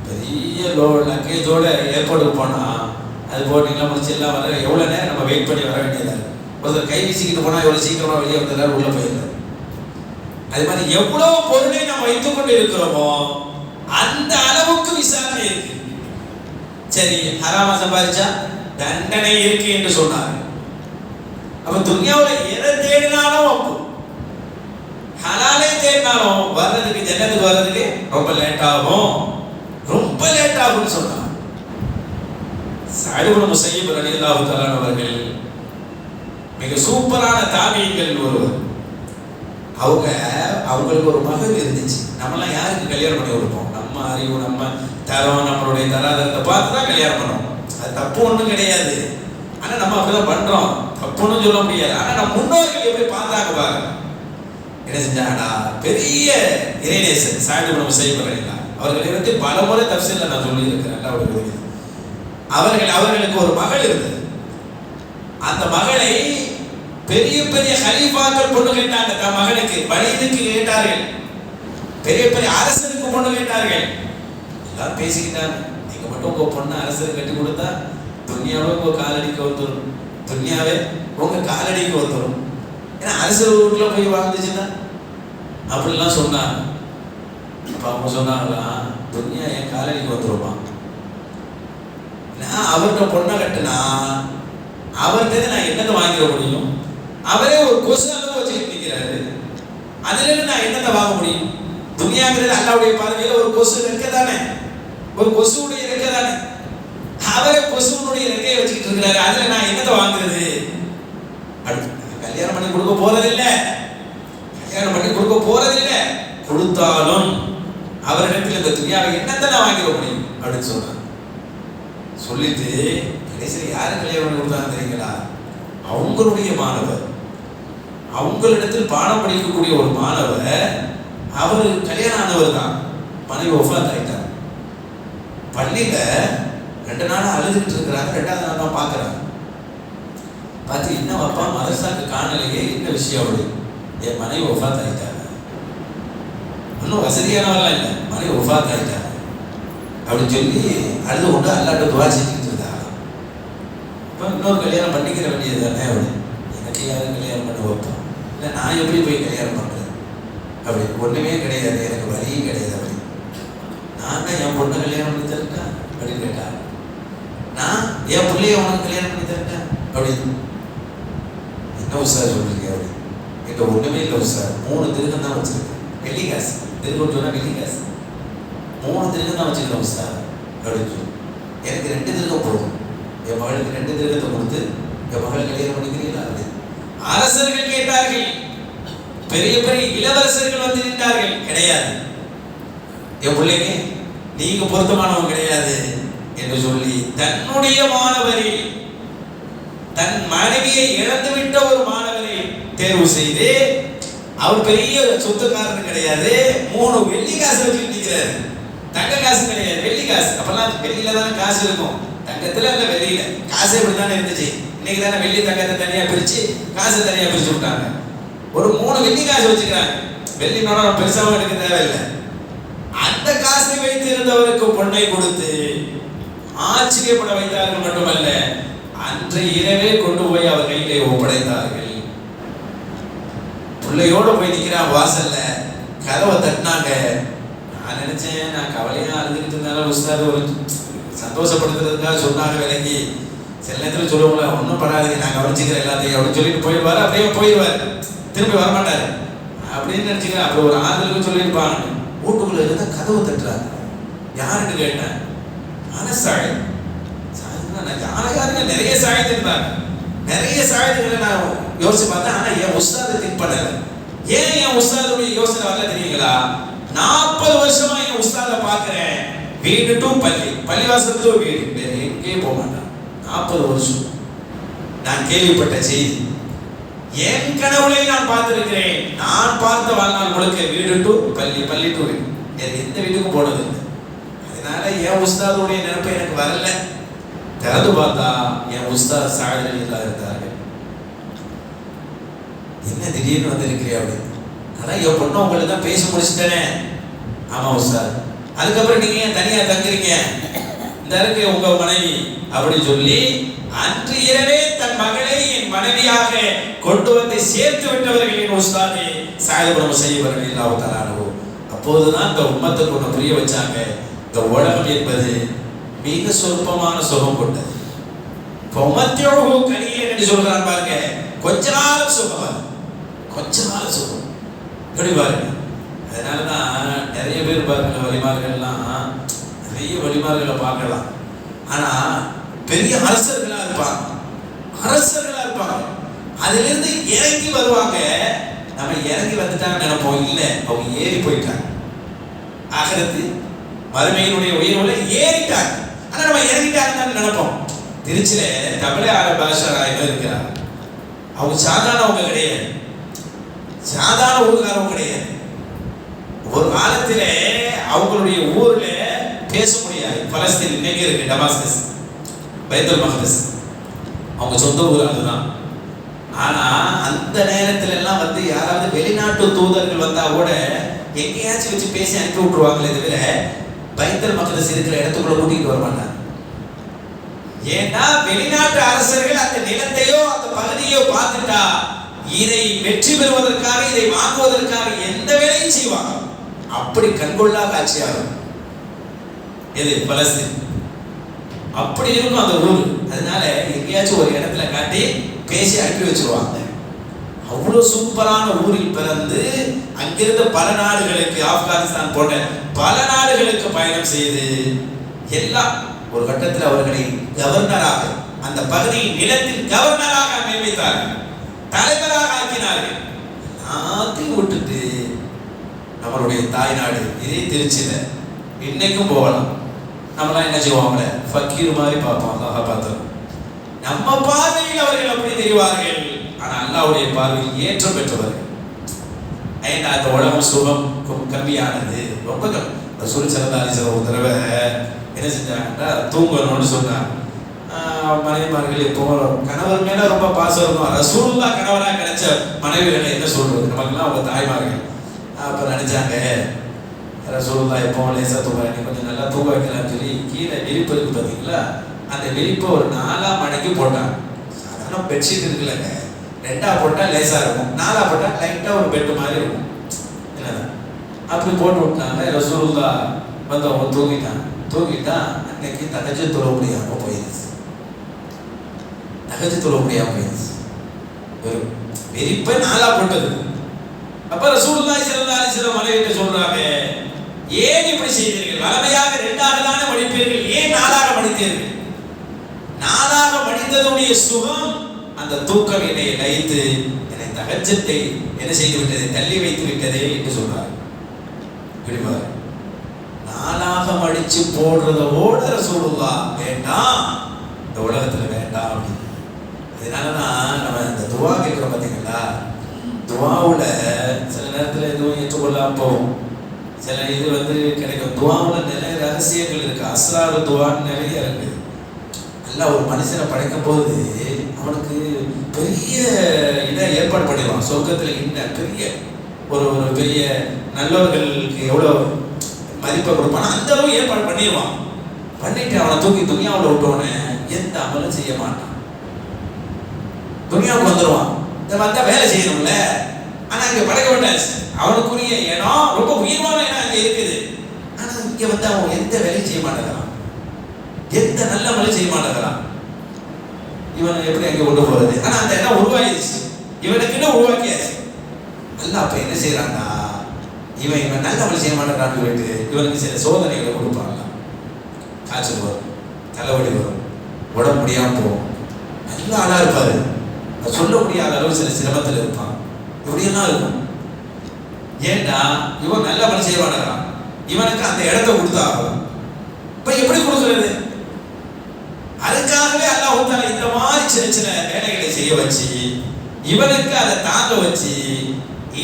பெரிய லக்கேஜோட ஏர்போர்ட்டுக்கு போனா அது போட்டிங்களா முடிச்சு எல்லாம் வர எவ்வளோ நேரம் நம்ம வெயிட் பண்ணி வர வேண்டியதாக இருக்கு. ஒருத்தர் கை வீசிக்கிட்டு போனால் எவ்வளோ சீக்கிரமாக வெளியே வந்தாலும் உள்ளே போயிடலாம். அது மாதிரி எவ்வளோ பொருளை நம்ம வைத்துக் கொண்டு இருக்கிறோமோ அந்த அளவுக்கு விசாரணை இருக்கு. சரி, ஹராமா சம்பாதிச்சா தண்டனை இருக்கு என்று சொன்னார். அப்ப துன்யாவில் எதை தேடினாலும் அப்போ ஹலாலே தேடினாலும் வர்றதுக்கு ஜன்னத்துக்கு வர்றதுக்கு ரொம்ப லேட் ஆகும், ரொம்ப லேட் ஆகும்னு சொன்னார். சஅத் இப்னு முஸய்யிப் ரலியல்லாஹு தஆலா அவர்கள் மிக சூப்பரான தாபியீன்கள் ஒருவர். அவங்களுக்கு ஒரு மகள் இருந்துச்சு. நம்மளாம் யாருக்கு கல்யாணம் பண்ணி கொடுப்போம்? நம்ம அறிவு, நம்ம தரம், நம்மளுடைய தராதரத்தை பார்த்து தான் கல்யாணம் பண்ணோம். அது தப்பு ஒன்றும் கிடையாது. ஆனால் நம்ம அப்படிதான் பண்றோம், தப்புன்னு சொல்ல முடியாது. ஆனால் நம்ம முன்னோர்கள் எப்படி பார்த்தாங்க பாருங்க. என்ன செஞ்சாங்கடா, பெரிய இறைநேசர் சஅத் இப்னு முஸய்யிப் ரலியல்லாஹு அவர்களை வந்து பல முறை தஃசீர்ல நான் சொல்லி இருக்கிறேன். அவர்களுக்கு ஒரு மகள் இருந்தது. அந்த மகளை பெரிய பெரிய ஹலீஃபாக்கள் பொண்ணு கேட்டாங்க. தன் மகனுக்கு வலிதுக்கு கேட்டார்கள், பெரிய பெரிய அரசனுக்கு பொண்ணு கேட்டார்கள். எல்லாரும் பேசிக்கிட்டாங்க, நீங்க மட்டும் உங்க பொண்ணு அரசருக்கு கட்டி கொடுத்தா துன்யாவே உங்க காலடிக்கு வந்துடும், துன்யாவே உங்க காலடிக்கு வந்துடும். ஏன்னா அரசர் வீட்டுல போய் வாழ்ந்துச்சுன்னா அப்படிலாம் சொன்னாங்க. அப்ப அவங்க சொன்னாங்களா, துன்யா என் காலடிக்கு வந்துருமா, நான் அவர்கிட்ட பொண்ணை கட்டுனா அவர்கிட்ட நான் என்னத்தை வாங்கிட முடியும்? அவரே ஒரு கொசு அளவு வச்சுக்கிட்டு நிற்கிறாரு, அதுல இருந்து நான் என்னத்தை வாங்க முடியும்? துனியாங்கிறது அல்லாஹ்வுடைய பார்வையில ஒரு கொசு ரெக்கை தானே, ஒரு கொசுவுடைய ரெக்கை தானே. அவரே கொசுவனுடைய ரெக்கையை வச்சுக்கிட்டு இருக்கிறாரு, அதுல நான் என்னத்தை வாங்குறது? கல்யாணம் பண்ணி கொடுக்க போறதில்லை, கல்யாணம் பண்ணி கொடுக்க போறதில்லை. கொடுத்தாலும் அவரிடத்தில் இந்த துனியாவை என்னத்தை நான் வாங்கிட முடியும் அப்படின்னு சொல்றாங்க. சொல்லிட்டு கடைசியில் யாரு கல்யாணம் பண்ணி கொடுத்தாங்க தெரியுங்களா? அவங்களுடைய மாணவர், அவங்களிடத்தில் பாடம் படிக்கக்கூடிய ஒரு மாணவர். அவர் கல்யாணம் ஆனவர் தான், மனைவி ஒஃபாத் ஆயிட்டார். பள்ளியில 2 நாள் அழுதுகிட்டு இருக்கிறாங்க. 2வது நாள் தான் பார்க்குறாங்க. பார்த்து என்ன அப்பா மதரசாக்கு காணலையே, என்ன விஷயம்? அப்படி என் மனைவி ஒஃபாத் ஆயிட்டாங்க. இன்னும் வசதியானவரெல்லாம் இல்லை, மனைவி ஒஃபாத் ஆயிட்டாங்க அப்படின்னு சொல்லி அழுது கொண்டு அல்லாட்ட துவா செஞ்சுக்கிட்டு இருந்தாங்க. இப்போ இன்னொரு கல்யாணம் பண்ணிக்கிற வேண்டியது தானே? அப்படி எனக்கு யாரும் கல்யாணம் பண்ண வைப்போம், இல்லை நான் எப்படி போய் கல்யாணம் பண்ணுறேன்? அப்படி ஒன்றுமே கிடையாது, எனக்கு வழியும் கிடையாது. அப்படி நான் தான் என் பொண்ணை கல்யாணம் பண்ணி தரட்டேன் அப்படின்னு கேட்டா, நான் என் பிள்ளைய உனக்கு கல்யாணம் பண்ணி தரட்டேன் அப்படின்னு. என்ன உஷார் சொல்றீங்க? அப்படி என்கிட்ட ஒன்றுமே இல்லை உஷார், 3 திருகம் தான் வச்சிருக்கேன், வெள்ளி காசு. திருகம் சொன்னா வெள்ளி காசு, 3 திருகம் தான் வச்சுருக்கேன் உஷார் அப்படின்னு சொல்லி. எனக்கு 2 திருகம் போதும், என் மகளுக்கு 2 திருகத்தை கொடுத்து என் மகள் கல்யாணம் பண்ணிக்கிறீங்களா? அப்படி அரசர்கள் கேட்டார்கள், பெரிய பெரிய இளவரசர்கள் வந்து நின்றார்கள். கிடையாது, என் பிள்ளைங்க நீங்க பொருத்தமானவங்க கிடையாது என்று சொல்லி தன்னுடைய மாணவரை, தன் மனைவியை இழந்துவிட்ட ஒரு மாணவரை தேர்வு செய்து, அவர் பெரிய சொத்துக்காரன் கிடையாது, 3 வெள்ளி காசு வச்சுட்டு நிற்கிறாரு. தங்க காசு கிடையாது, வெள்ளி காசு. அப்பெல்லாம் வெள்ளியில தானே காசு இருக்கும், தங்கத்துல இல்ல வெள்ளியில. காசு இப்படித்தானே இருந்துச்சு. இன்னைக்கு தானே வெள்ளி தங்கத்தை தனியா பிரிச்சு காசை தனியா பிரிச்சு விட்டாங்க. ஒரு 3 வெள்ளி காசு வச்சுக்கிறாங்க. வெள்ளி நோட பெருசாவும் எடுக்க தேவையில்லை. அந்த காசை வைத்து இருந்தவருக்கு பொண்ணை கொடுத்து ஆச்சரியப்பட வைத்தார்கள். மட்டுமல்ல, அன்று இரவே கொண்டு போய் அவர் கையிலே ஒப்படைத்தார்கள். பிள்ளையோட போய் நிற்கிறான் வாசல்ல, கதவை தட்டினாங்க. நான் நினைச்சேன், நான் கவலையா அழுதுகிட்டு இருந்தாலும் உஸ்தாது ஒரு சந்தோஷப்படுத்துறதுக்காக சொன்னாங்க விலகி. சில நேரத்தில் சொல்லுவோம்ல, ஒன்றும் படாதீங்க நான் கவனிச்சுக்கிறேன் எல்லாத்தையும் அப்படின்னு சொல்லிட்டு போயிடுவார். அப்படியே போயிடுவார், திரும்பி வரமாட்டார் அப்படின்னு நினைச்சுக்கிறேன். அப்புறம் ஒரு ஆறுதலுக்கு சொல்லியிருப்பாங்க. வீட்டுக்குள்ள இருந்தா கதவு தட்டுறாங்க. யாருன்னு கேட்டேன், சாய் யாருங்க நிறைய சாயத்து இருந்தாங்க. நிறைய சாயத்துக்களை நான் யோசிச்சு பார்த்தேன். ஆனா என் உஸ்தாதை திங்க் பண்ணல. ஏன் என் உஸ்தாதுடைய யோசனை வரல தெரியுங்களா? 40 வருஷமா என் உஸ்தாதை பார்க்கிறேன். வீடு டு பள்ளி, பள்ளிவாசல் டு வீடு, வேற எங்கேயும் போக மாட்டான். 40 வருஷம் நான் கேள்விப்பட்ட செய்தி. என் கனவுலை நான் பார்த்திருக்கிறேன். நான் பார்த்த வாழ்நாள் முழுக்க வீடு டு பள்ளி, பள்ளி டு வீடு, வேற எந்த வீட்டுக்கும் போனது இல்லை. அதனால என் உஸ்தாதுடைய நினைப்பு எனக்கு வரல. திறந்து பார்த்தா என் உஸ்தாத் சாயல் இல்லா இருந்தார்கள். என்ன திடீர்னு வந்திருக்கிறீ அப்படி? அதான் என் பொண்ணு உங்களுக்கு தான் பேச முடிச்சுட்டேனே. ஆமா உஸ்தாத், அதுக்கப்புறம் நீங்க ஏன் தனியா தங்குறீங்க? இந்த இருக்கு உங்க மனைவி அப்படின்னு சொல்லி அன்று இரவே தன் மகளை என் மனைவியாக கொண்டு வந்து சேர்த்து விட்டவர்கள் என் உஸ்தாதே சாயபுரம் செய்யவர்கள் இல்லாவதானோ. அப்போதுதான் இந்த உம்மத்துக்கு ஒன்று புரிய வச்சாங்க, இந்த உலகம் என்பது மிக சொற்பமான சுகம் கொண்டது. என்று சொல்றான் பாருங்க, கொஞ்ச நாள் சுகம், கொஞ்ச நாள் சுகம் எப்படி பாருங்க. அதனாலதான் நிறைய பேர் பாருங்க வழிமார்கள்லாம் நிறைய வழிமார்களை பார்க்கலாம். ஆனா பெரிய அரசர்களா இருப்பாங்க, அரசர்களா இருப்பாங்க. அதுல இருந்து இறங்கி வருவாங்க. நம்ம இறங்கி வந்துட்டாங்க நினைப்போம், இல்ல அவங்க ஏறி போயிட்டாங்க. ஆகிரத்து மறுமையினுடைய உயர்வுல ஏறிட்டாங்க. ஆனா நம்ம இறங்கிட்டாங்கன்னு நினைப்போம். திருச்சியில தமிழக பாஷா இருக்கிறாங்க. அவங்க சாதாரணவங்க கிடையாது, சாதாரண ஊருக்காரவங்க கிடையாது. ஒரு காலத்துல அவங்களுடைய ஊர்ல பேச முடியாது. பலஸ்தீன் இன்னைக்கு இருக்கு, டமாஸ்கஸ், பைத்துல் மக்திஸ், அவங்க சொந்த ஊர் அதுதான். ஆனா அந்த நேரத்துல எல்லாம் வந்து யாராவது வெளிநாட்டு தூதர்கள் வந்தா கூட எங்கேயாச்சும் வச்சு பேசி அனுப்பி விட்டுருவாங்களே தவிர பைத்துல் மக்திஸ் இருக்கிற இடத்துக்குள்ள கூட்டிட்டு வர மாட்டாங்க. ஏன்னா வெளிநாட்டு அரசர்கள் அந்த நிலத்தையோ அந்த பகுதியோ பார்த்துட்டா இதை வெற்றி பெறுவதற்காக, இதை வாங்குவதற்காக எந்த வேலையும் செய்வாங்க. அப்படி கண்கொள்ளா காட்சியாகும் எது பலஸ்தீன். அப்படி இருக்கும் அந்த ஊர். அதனால எங்கேயாச்சும் ஒரு இடத்துல காட்டி பேசி அனுப்பி வச்சிருவாங்க. அவ்வளவு சூப்பரான ஊரில் பிறந்து அங்கிருந்த பல நாடுகளுக்கு, ஆப்கானிஸ்தான் போன்ற பல நாடுகளுக்கு பயணம் செய்து எல்லாம் ஒரு கட்டத்தில் அவர்களை கவர்னராக, அந்த பகுதியின் நிலத்தில் கவர்னராக நியமித்தார்கள், தலைவராக ஆக்கினார்கள். எல்லாத்தையும் விட்டுட்டு நம்மளுடைய தாய்நாடு இதே திருச்சியில இன்னைக்கும் போகலாம். நம்மளாம் என்ன செய்வோம், அவங்கள ஃபக்கீர் மாதிரி பார்ப்போம். அல்லாஹ் பார்த்தோம் நம்ம பார்வையில் அவர்கள் அப்படி தெரிவார்கள், ஆனால் அல்லாஹ்வுடைய பார்வையில் ஏற்றம் பெற்றவர்கள். ஏன்னா அந்த உலகம் சுகம் கம்மியானது, ரொம்ப ரசூல் ஸல்லல்லாஹு அலைஹி வஸல்லம் ஒரு தடவை என்ன செஞ்சாங்கன்னா தூங்கணும்னு சொன்னாங்க. மனைவிமார்கள் எப்போ கணவர் மேல ரொம்ப பாசம் இருக்கும். ரசூலுல்லாஹ் கணவராக கிடைச்ச மனைவிகளை என்ன சொல்றது, நமக்குலாம் அவங்க தாய்மார்கள். அப்போ நினைச்சாங்க ரசூலுல்லாஹ் எப்போ லேசாக தூங்குறாங்க, கொஞ்சம் நல்லா தூங்க வைக்கலாம்னு சொல்லி கீழே விரிப்பு இருக்கு பார்த்தீங்களா, அந்த விரிப்பை ஒரு 4 மடக்கி போட்டாங்க. சாதாரண பெட்ஷீட் இருக்குல்லங்க, 2 போட்டால் லேசாக இருக்கும், 4 போட்டால் லைட்டாக ஒரு பெட்டு மாதிரி இருக்கும். என்னதான் அப்படி போட்டு விட்டாங்க. ரசூலுல்லாஹ் வந்து அவங்க தூங்கிட்டா அன்னைக்கு தகஜ்ஜுத் தொழ முடியாமல் போயிடுச்சு. தகஜ்ஜுத் தொழ முடியாமல் போயிடுச்சு. ஒரு விரிப்பை 4 போட்டது. அப்ப ரசூலுல்லாஹி ஸல்லல்லாஹு அலைஹி வஸல்லம் மனைவிட்ட சொல்றாங்க, ஏன் இப்படி செய்தீர்கள்? வளமையாக 2 தானே மடிப்பீர்கள், ஏன் 4 மடித்தீர்கள்? 4 மடித்ததுடைய சுகம் அந்த தூக்கம் என்னை லயித்து என்னை தகஜத்தை என்ன செய்து விட்டது, தள்ளி வைத்து விட்டதே என்று சொல்றார். இப்படிப்பாரு 4 மடிச்சு போடுறதோட ரசூலுல்லாஹ் வேண்டாம், இந்த உலகத்துல வேண்டாம் அப்படின்னு. அதனாலதான் நம்ம இந்த துவா கேட்கிறோம் பார்த்தீங்களா, துவாவுல சில நேரத்தில் எதுவும் ஏற்றுக்கொள்ளாம போகும், சில இது கிடைக்கும். துவாவுல நிறைய ரகசியங்கள் இருக்கு, அஸ்ராரு துவான்னு நிறைய இருக்கு. எல்லாம் ஒரு மனுஷனை படைக்கும் போது அவனுக்கு பெரிய இதை ஏற்பாடு பண்ணிடுவான். சொர்க்கத்தில் இன்னும் பெரிய ஒரு பெரிய நல்லவர்களுக்கு எவ்வளோ மதிப்பை கொடுப்பான் அந்த அளவு ஏற்பாடு பண்ணிடுவான். பண்ணிட்டு அவனை தூக்கி துனியாவில் விட்டோன்னு எந்த அமலும் செய்ய மாட்டான். துனியாவுக்கு வந்துடுவான். இந்த வந்தா வேலை செய்யணும்ல, ஆனா இங்க படைக்கப்பட்டாச்சு. அவனுக்குரிய இடம் ரொம்ப உயர்வான இடம் அங்க இருக்குது. ஆனா இங்க வந்து அவன் எந்த வேலையும் செய்ய மாட்டேங்கிறான், எந்த நல்ல வேலையும் செய்ய மாட்டேங்கிறான். இவன் எப்படி அங்க கொண்டு போறது? ஆனா அந்த இடம் உருவாயிருச்சு, இவனுக்குன்னு உருவாக்கியாச்சு. நல்லா அப்ப என்ன செய்யறான்னா, இவன் நல்ல வேலை செய்ய மாட்டேங்கிறான்னு சொல்லிட்டு இவனுக்கு சில சோதனைகளை கொடுப்பாங்க. காய்ச்சல் வரும், தலைவலி வரும், உடம்பு முடியாம போகும். நல்ல ஆளா இருப்பாரு, சொல்ல முடியாத அளவு சில சிரமத்தில் இருப்பான். இப்படியெல்லாம் இருக்கும். ஏண்டா இவன் நல்ல பணி செய்ய மாட்டான், இவனுக்கு அந்த இடத்தை கொடுத்தாகும். இப்ப எப்படி கொடுக்கிறது? அதுக்காகவே அல்லாஹ் தஆலா இந்த மாதிரி சின்ன சின்ன வேலைகளை செய்ய வச்சு இவனுக்கு அதை தாங்க வச்சு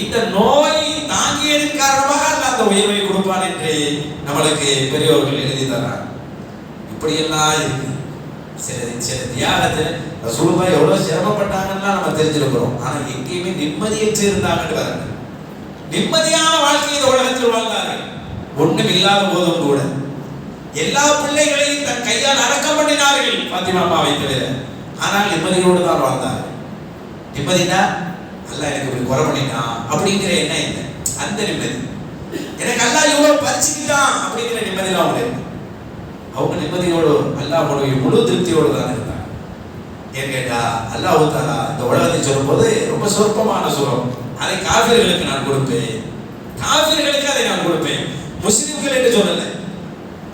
இந்த நோய் தாங்கியதன் காரணமாக அல்லாஹ் அந்த உயர்வை கொடுப்பான் என்று நம்மளுக்கு பெரியவர்கள் எழுதி தர்றாங்க. இப்படியெல்லாம் இருக்கு. சில தியாகத்தை ரசூலுல்லாஹ் எவ்வளவு சிரமப்பட்டாங்கன்னா நம்ம தெரிஞ்சிருக்கிறோம். ஆனா எங்கேயுமே நிம்மதியற்று இருந்தாங்கன்னு பாருங்க. நிம்மதியான வாழ்க்கை இந்த உலகத்தில் வாழ்ந்தார்கள். ஒண்ணும் இல்லாத போதும் கூட எல்லா பிள்ளைகளையும் தன் கையால் அடக்கம் பண்ணினார்கள் பாத்திமா அம்மாவை தவிர. ஆனால் நிம்மதியோடு தான் வாழ்ந்தார்கள். நிம்மதினா அல்லாஹ் எனக்கு இப்படி குறை பண்ணிட்டான் அப்படிங்கிற எண்ணம் இல்லை, அந்த நிம்மதி. எனக்கு அல்லாஹ் இவ்வளவு பரிசுக்கிட்டான் அப்படிங்கிற நிம்மதியெல்லாம் அவங்க இல்லை. அவங்க நிம்மதியோடு அல்லாஹ்வுடைய முழு திருப்தியோடு தான் இருந்தாங்க. ஏன் கேட்டா அல்லாஹ் தஆலா இந்த உலகத்தை சொல்லும் போது ரொம்ப சொற்பமான சுகம், அதை காஃபிர்களுக்கு நான் கொடுப்பேன், காஃபிர்களுக்கு அதை நான் கொடுப்பேன், முஸ்லிம்கள் என்று சொல்லல.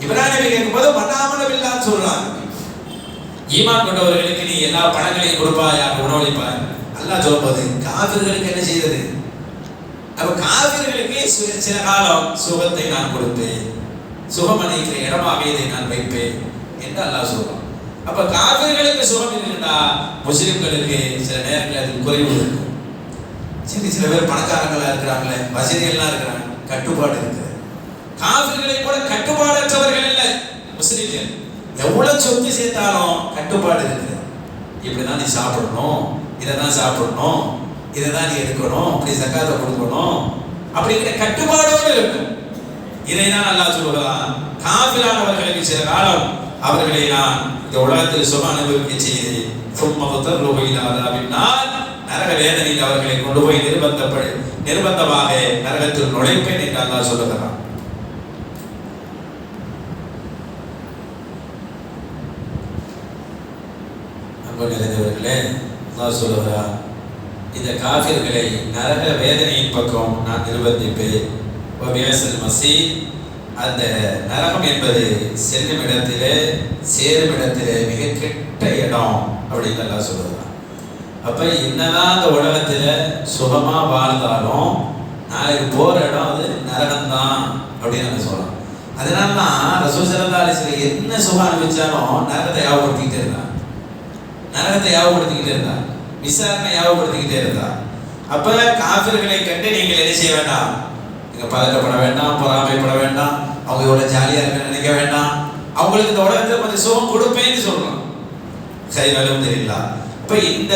இப்ராஹிம் நபி கேட்கும்போது மன்னாமன பில்லான்னு சொல்றாங்க, ஈமான் கொண்டவர்களுக்கு நீ எல்லா பணங்களையும் கொடுப்பாயா, உணவளிப்பாய். அல்லாஹ் சொல்லும்போது காஃபிர்களுக்கு என்ன செய்தது? அப்ப காஃபிர்களுக்கு சில காலம் சுகத்தை நான் கொடுப்பேன், சுகம் அளிக்கிற இடமாக இதை நான் வைப்பேன் என்று அல்லாஹ் சொல்றான். அப்ப காஃபிர்களுக்கு சுகம் இருக்குன்னா முஸ்லிம்களுக்கு சில நேரங்களில் அது குறைவு இருக்கும். சரி, சில பேர் பணக்காரங்களா இருக்கிறாங்களே, வசதிகள்லாம் இருக்கிறாங்க, கட்டுப்பாடு இருக்குது. காஃபிர்களை கூட கட்டுப்பாடற்றவர்கள் இல்லை முஸ்லிம்கள். எவ்வளவு சொத்து சேர்த்தாலும் கட்டுப்பாடு இருக்குது. இப்படிதான் நீ சாப்பிடணும், இதை தான் சாப்பிடணும், இதை தான் நீ எடுக்கணும், இப்படி ஜகாத்தை கொடுக்கணும் அப்படிங்கிற கட்டுப்பாடோடு இருக்கும். இதை தான் அல்லாஹ் சொல்லுகிறான், காஃபிரானவர்களுக்கு சில காலம் அவர்களை நான் இந்த உலகத்தில் சுகம் அனுபவிக்க செய்து நரக வேதனையில் அவர்களை கொண்டு போய் நிர்பந்தமாக நரகத்தில் நுழைப்பேன் என்று அல்லாஹ் சொல்லுகிறான். அன்பு நிறைந்தவர்களே, அல்லாஹ் சொல்லுகிறான், இந்த காஃபிர்களை நரக வேதனையின் பக்கம் நான் நிர்பந்திப்பேன். அந்த நரகம் என்பது செல்லும் இடத்திலே சேரும் இடத்திலே மிக கெட்ட இடம் அப்படின்னு எல்லாம் சொல்லுறான். அப்ப என்னதான் அந்த உலகத்துல சுகமா வாழ்ந்தாலும் நாளைக்கு போற இடம் அது நரகம்தான் அப்படின்னு நம்ம சொல்லலாம். அதனாலதான் ரசூல் ஸல்லல்லாஹு அலைஹி வஸல்லம் என்ன சுகம் அனுபவிச்சாலும் நரகத்தை ஞாபகப்படுத்திக்கிட்டே இருந்தாங்க. நரகத்தை யாவப்படுத்திக்கிட்டே இருந்தா, விசாரணை யாவப்படுத்திக்கிட்டே இருந்தா. அப்ப காபிர்களை கண்டு நீங்கள் என்ன செய்ய வேண்டாம், நீங்க பதட்டப்பட வேண்டாம், பொறாமைப்பட வேண்டாம், அவங்க எவ்வளவு ஜாலியா இருக்குன்னு நினைக்க வேண்டாம். அவங்களுக்கு இந்த உலகத்துல கொஞ்சம் சுகம் கொடுப்பேன்னு சொல்றோம். சரி, வேலும் தெரியல. இப்ப இந்த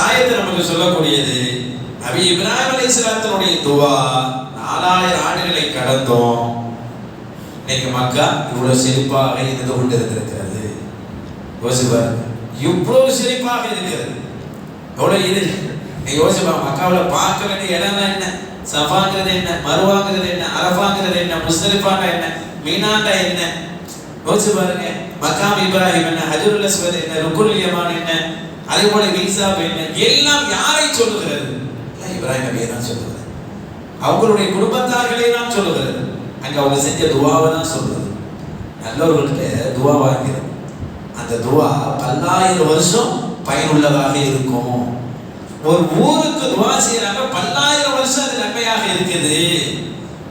ஆயத்தை நமக்கு சொல்லக்கூடியது நபி இப்ராஹிம் அலைஹிஸ்ஸலாத்தினுடைய துவா 4000 ஆண்டுகளை கடந்தோம். இன்னைக்கு மக்கா இவ்வளவு செழிப்பாக இருந்து கொண்டு இருக்கிறது. யோசிப்பார், இவ்வளவு செழிப்பாக இருக்கிறது, எவ்வளவு இது யோசிப்பா. மக்காவில் பார்க்க வேண்டிய இடம் என்ன, சஃபாங்கிறது என்ன, மருவாங்கிறது என்ன, அரஃபாங்கிறது என்ன, முஸ்தலிஃபாண்டா என்ன, மீனாண்டா என்ன, யோசிச்சு பாருங்க. மக்காம் இப்ராஹிம் என்ன, ஹஜருல் அஸ்வத் என்ன, ருக்குல் யமான் என்ன, அதே போல மீசாப் என்ன, எல்லாம் யாரை சொல்லுகிறது? இப்ராஹிம் நபியை தான் சொல்லுகிறது. அவங்களுடைய குடும்பத்தார்களை தான் சொல்லுகிறது. அங்க அவங்க செஞ்ச துவாவை தான் சொல்றது. நல்லவர்கள்ட்ட துவா வாங்கிறோம். அந்த துவா 10,000 வருஷம் பயனுள்ளதாக இருக்கும். ஒரு ஊருக்கு துவா செய்யறாங்க, 10,000 வருஷம் அது நன்மையாக இருக்குது.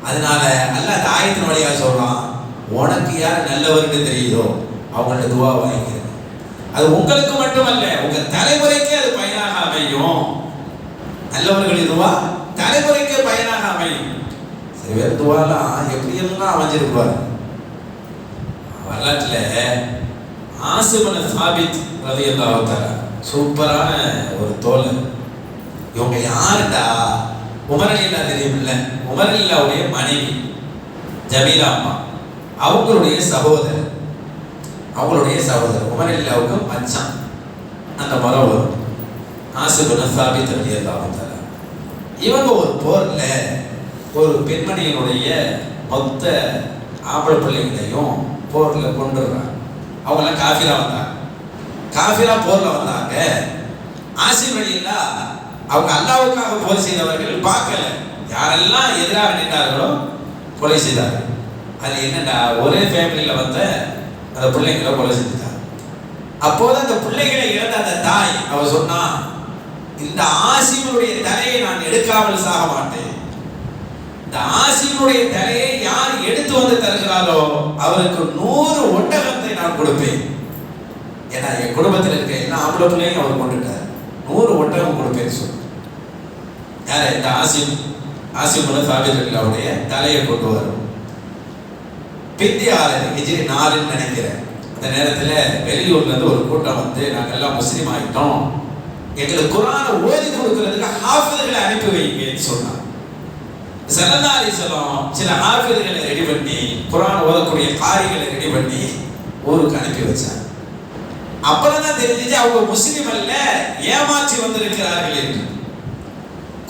அதனால அல்லாஹ் அந்த ஆயத்தின் வழியாக சொல்றான், உனக்கு யார் நல்லவர்னு தெரியுதோ அவங்கள்ட்ட துவா வாங்கிக்கிறது. அது உங்களுக்கு மட்டுமல்ல, உங்க தலைமுறைக்கு அது பயனாக அமையும். நல்லவர்களின் துவா தலைமுறைக்கு பயனாக அமையும். சில பேர் துவாலாம் எப்படியெல்லாம் அமைஞ்சிருப்பார். வரலாற்றுல ஆசிம் பின் சாபித் ரலியல்லாஹு தஆலா சூப்பரான ஒரு தோழர். இவங்க யாருடா? உமர் ரலியல்லாஹு தெரியுமில்ல, உமர் ரலியல்லாஹுடைய மனைவி ஜமீலா அம்மா, அவங்களுடைய சகோதரர் உமர் ரலியல்லாஹுக்கு மச்சான். அந்த மரம் வரும் ஆசிம் பின் சாபித் ரலியல்லாஹு தஆலா. இவங்க ஒரு போர்ல ஒரு பெண்மணியினுடைய மொத்த ஆம்பளை பிள்ளைங்களையும் போர்ல கொண்டுறாங்க. அவங்களாம் காஃபிரா போர்ல வந்தாங்க. ஆசிம் ரலியல்லாஹு அவங்க அல்லாஹ்வுக்காக போர் செய்தவர்கள் பார்க்கல, யாரெல்லாம் எதிராக நின்றார்களோ கொலை செய்தார்கள். அது என்னடா, ஒரே ஃபேமிலியில வந்த அந்த பிள்ளைங்களை கொலை செஞ்சுட்டாங்க. அப்போது அந்த பிள்ளைகளை இழந்த அந்த தாய் அவ சொன்னா, இந்த ஆசிமுடைய தலையை நான் எடுக்காமல் சாக மாட்டேன். இந்த ஆசிமுடைய தலையை யார் எடுத்து வந்து தருகிறாரோ அவருக்கு 100 ஒட்டகத்தை நான் கொடுப்பேன். ஏன்னா என் குடும்பத்தில் இருக்க எல்லா ஆம்பளை பிள்ளையும் அவர் கொண்டுட்டார். 100 ஒட்டகம் கொடுப்பேன்னு சொல்லு. யார? இந்த ஆசிம் பின் சாபித் ரலியல்லாஹுடைய தலையை கொண்டு வரும். பிந்தி 6 ஹிஜ்ரி 4 நினைக்கிறேன். அந்த நேரத்தில் வெளியூர்ல இருந்து ஒரு கூட்டம் வந்து, நாங்கள் எல்லாம் முஸ்லீம் ஆகிட்டோம், எங்களுக்கு குர்ஆனை ஓதி கொடுக்கிறதுக்கு ஹாஃபிதுகளை அனுப்பி வைங்கன்னு சொன்னாங்க. ஸல்லல்லாஹு அலைஹி வஸல்லம் சில ஹாஃபிதுகளை ரெடி பண்ணி, குர்ஆன் ஓதக்கூடிய காரிகளை ரெடி பண்ணி ஊருக்கு அனுப்பி வச்சாங்க. அப்புறம் தான் தெரிஞ்சிச்சு அவங்க முஸ்லீம் அல்ல, ஏமாற்றி வந்திருக்கிறார்கள் என்று.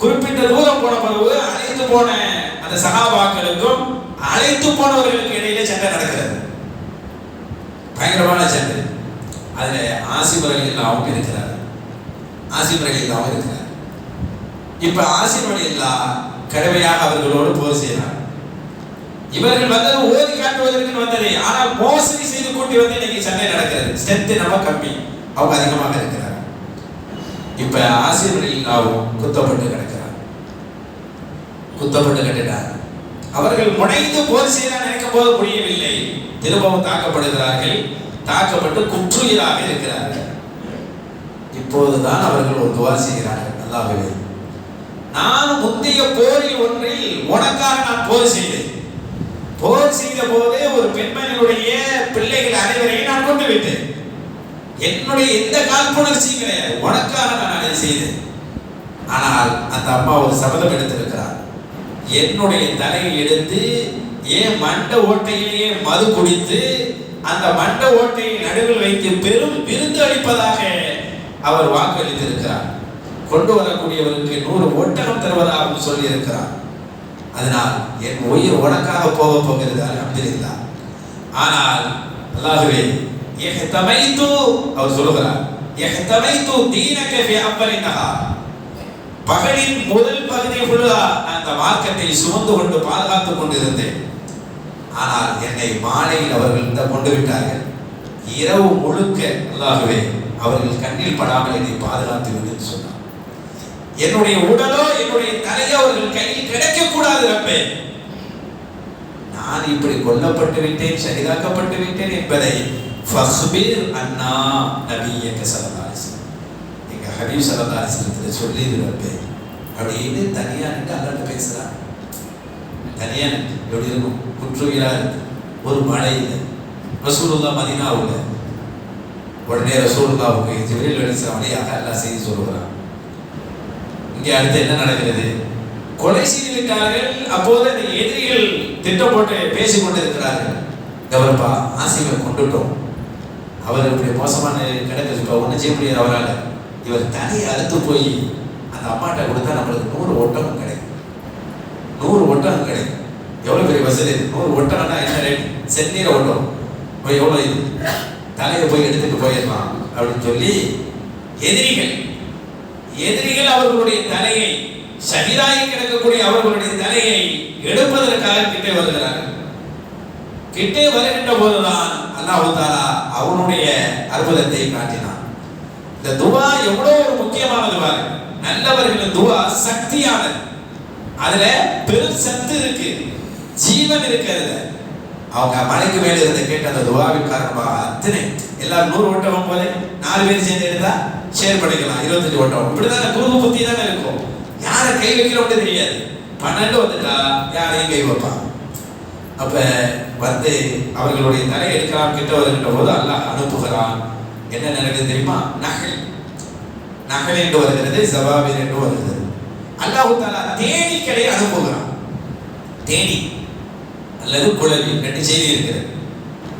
குறிப்பிட்ட தூரம் போன பிறகு அழைத்து போன அந்த சஹாபாக்களுக்கும் அழைத்து போனவர்களுக்கு இடையில சண்டை நடக்கிறது, பயங்கரமான சண்டை. அதுல ஆசிம் ரலியல்லாஹு இருக்கிறார். இப்ப ஆசிம் ரலியல்லாஹு கடுமையாக அவர்களோடு போர் செய்கிறார். இவர்கள் வந்தது ஓதி காட்டுவதற்கு வந்தது, ஆனால் மோசடி செய்து கூட்டி வந்து இன்னைக்கு சண்டை நடக்கிறது. ஸ்ட்ரென்த் நம்ம கம்மி, அவங்க அதிகமாக இருக்கிறார். இப்ப ஆசிம் ரலியல்லாஹு குத்தப்பட்டு கட்டுட்டார். அவர்கள் முனைந்து போர் செய்ய நினைக்கும் போது முடியவில்லை. திரும்பவும் தாக்கப்படுகிறார்கள். தாக்கப்பட்டு குற்றுயிராக இருக்கிறார்கள். இப்போதுதான் அவர்கள் ஒரு துவா செய்கிறார்கள், அல்லாஹ்வே, நான் முந்தைய போரில் ஒன்றில் உனக்காக நான் போர் செய்தேன். போர் செய்த போதே ஒரு பெண்மணியுடைய பிள்ளைகள் அனைவரையும் நான் கொண்டு விட்டேன். என்னுடைய எந்த காழ்ப்புணர்ச்சியும் கிடையாது, உனக்காக நான் அதை செய்தேன். ஆனால் அந்த அம்மா ஒரு சபதம் எடுத்திருக்கிறார், என்னுடைய தலையை எடுத்து ஏன் மண்டை ஓட்டையிலேயே மது குடித்து அந்த மண்டை ஓட்டையை நடுவில் வைத்து பெரும் விருந்து அளிப்பதாக அவர் வாக்களித்திருக்கிறார். கொண்டு வரக்கூடியவருக்கு 100 ஒட்டகம் தருவதாக சொல்லி இருக்கிறார். அதனால் என் உயிர் உனக்காக போகிறது, அல்ஹம்துலில்லாஹ். ஆனால் அல்லாஹ்வே, இஹ்தமைது, அவர் சொல்லுகிறார், இஹ்தமைது தீனக ஃபி அவ்வலி நஹார், பகலின் முதல் பகுதி ஃபுல்லா அந்த மார்க்கத்தை சுமந்து கொண்டு பாதுகாத்துக் கொண்டிருந்தேன். ஆனால் என்னை மாலையில் அவர்கள் கொண்டு விட்டார்கள். இரவு முழுக்க அல்லாஹ்வே அவர்கள் கண்ணில் படாமல் என்னை பாதுகாத்து என்று சொன்னார். என்னுடைய உடலோ என்னுடைய தலையோ அவர்கள் கையில் கிடைக்கக்கூடாது ரப்பே. நான் இப்படி கொல்லப்பட்டு விட்டேன், ஷஹீதாக்கப்பட்டு விட்டேன் என்பதை ஃபஸ்பிர் அன்னா நபியக ஸல்லல்லாஹு அலைஹி வஸல்லம், ஹபீப் ஸல்லல்லாஹு அலைஹி வஸல்லம் சொல்லிடுறப்ப அப்படின்னு தனியா நின்று அல்லாட்ட பேசுறான். தனியா நின்று எப்படி இருக்கும்? குற்றுயிரா இருக்கு. ஒரு மழை இல்லை. ரசூலுல்லாஹ் மதீனாவுல. உடனே ரசூலுல்லாஹ்வுக்கு ஜிப்ரீல் அலைஹிஸ்ஸலாம் வழியாக அல்லாஹ் செய்தி சொல்லுகிறான். இங்கே அடுத்து என்ன நடக்கிறது? கொலை செய்து விட்டார்கள். அப்போது அந்த எதிரிகள் திட்டம் போட்டு பேசிக் கொண்டிருக்கிறார்கள். கவர்ப்பா ஆசிமை கொண்டுட்டோம், அவர் இப்படி மோசமான கிடக்கு, இப்போ ஒன்றும் செய்ய முடியாது அவரால். இவர் தனியை அறுத்து போய் அந்த அம்மாட்ட கொடுத்தா நம்மளுக்கு 100 ஒட்டகம் கிடைக்கும். 100 ஒட்டகம் கிடைக்கும். எவ்வளோ பெரிய வசதி! 100 ஒட்டகம்னா என்ன ரேட்? செந்நீரை ஒட்டகம் போய் எவ்வளோ இது, தலையை போய் எடுத்துட்டு போயிடலாம் அப்படின்னு சொல்லி எதிரிகள் அவர்களுடைய தலையை, ஷஹீதாகி கிடக்கக்கூடிய அவர்களுடைய தலையை எடுப்பதற்காக கிட்டே வருகிறார்கள். கிட்டே வருகின்ற போதுதான் அல்லாஹ் தஆலா அவனுடைய அற்புதத்தை காட்டினான். இந்த துஆ எவ்வளவு ஒரு முக்கியமானது பாருங்க. நல்லவர்களின் துஆ சக்தியானது. அதுல பெரும் சத்து இருக்கு, ஜீவன் இருக்கு. அதுல அவங்க மலைக்கு மேல இருந்து கேட்ட அந்த துஆவின் காரணமாக அத்தனை எல்லாரும் 100 ஒட்டகம் போல 4 பேர் சேர்ந்து எடுத்தா ஷேர் பண்ணிக்கலாம். 25 ஒட்டகம். இப்படிதான் குருவு புத்தி தானே இருக்கும். யாரை கை வைக்கிறோம்னு தெரியாது. 12 வந்துட்டா யாரையும் கை வைப்பான். அப்ப வந்து அவர்களுடைய தலை எடுக்கலாம் கிட்ட வருகின்ற போது அல்லாஹ் அனுப்புகிறான். என்ன நடக்குது தெரியுமா? நகல் என்று வருகிறது, ஜவாபிர் என்று வருகிறது. அல்லாஹ் தஆலா தேனீக்களை அனுப்புகிறான். தேனி அல்லது குளவி, 2 செய்தி இருக்கிறது.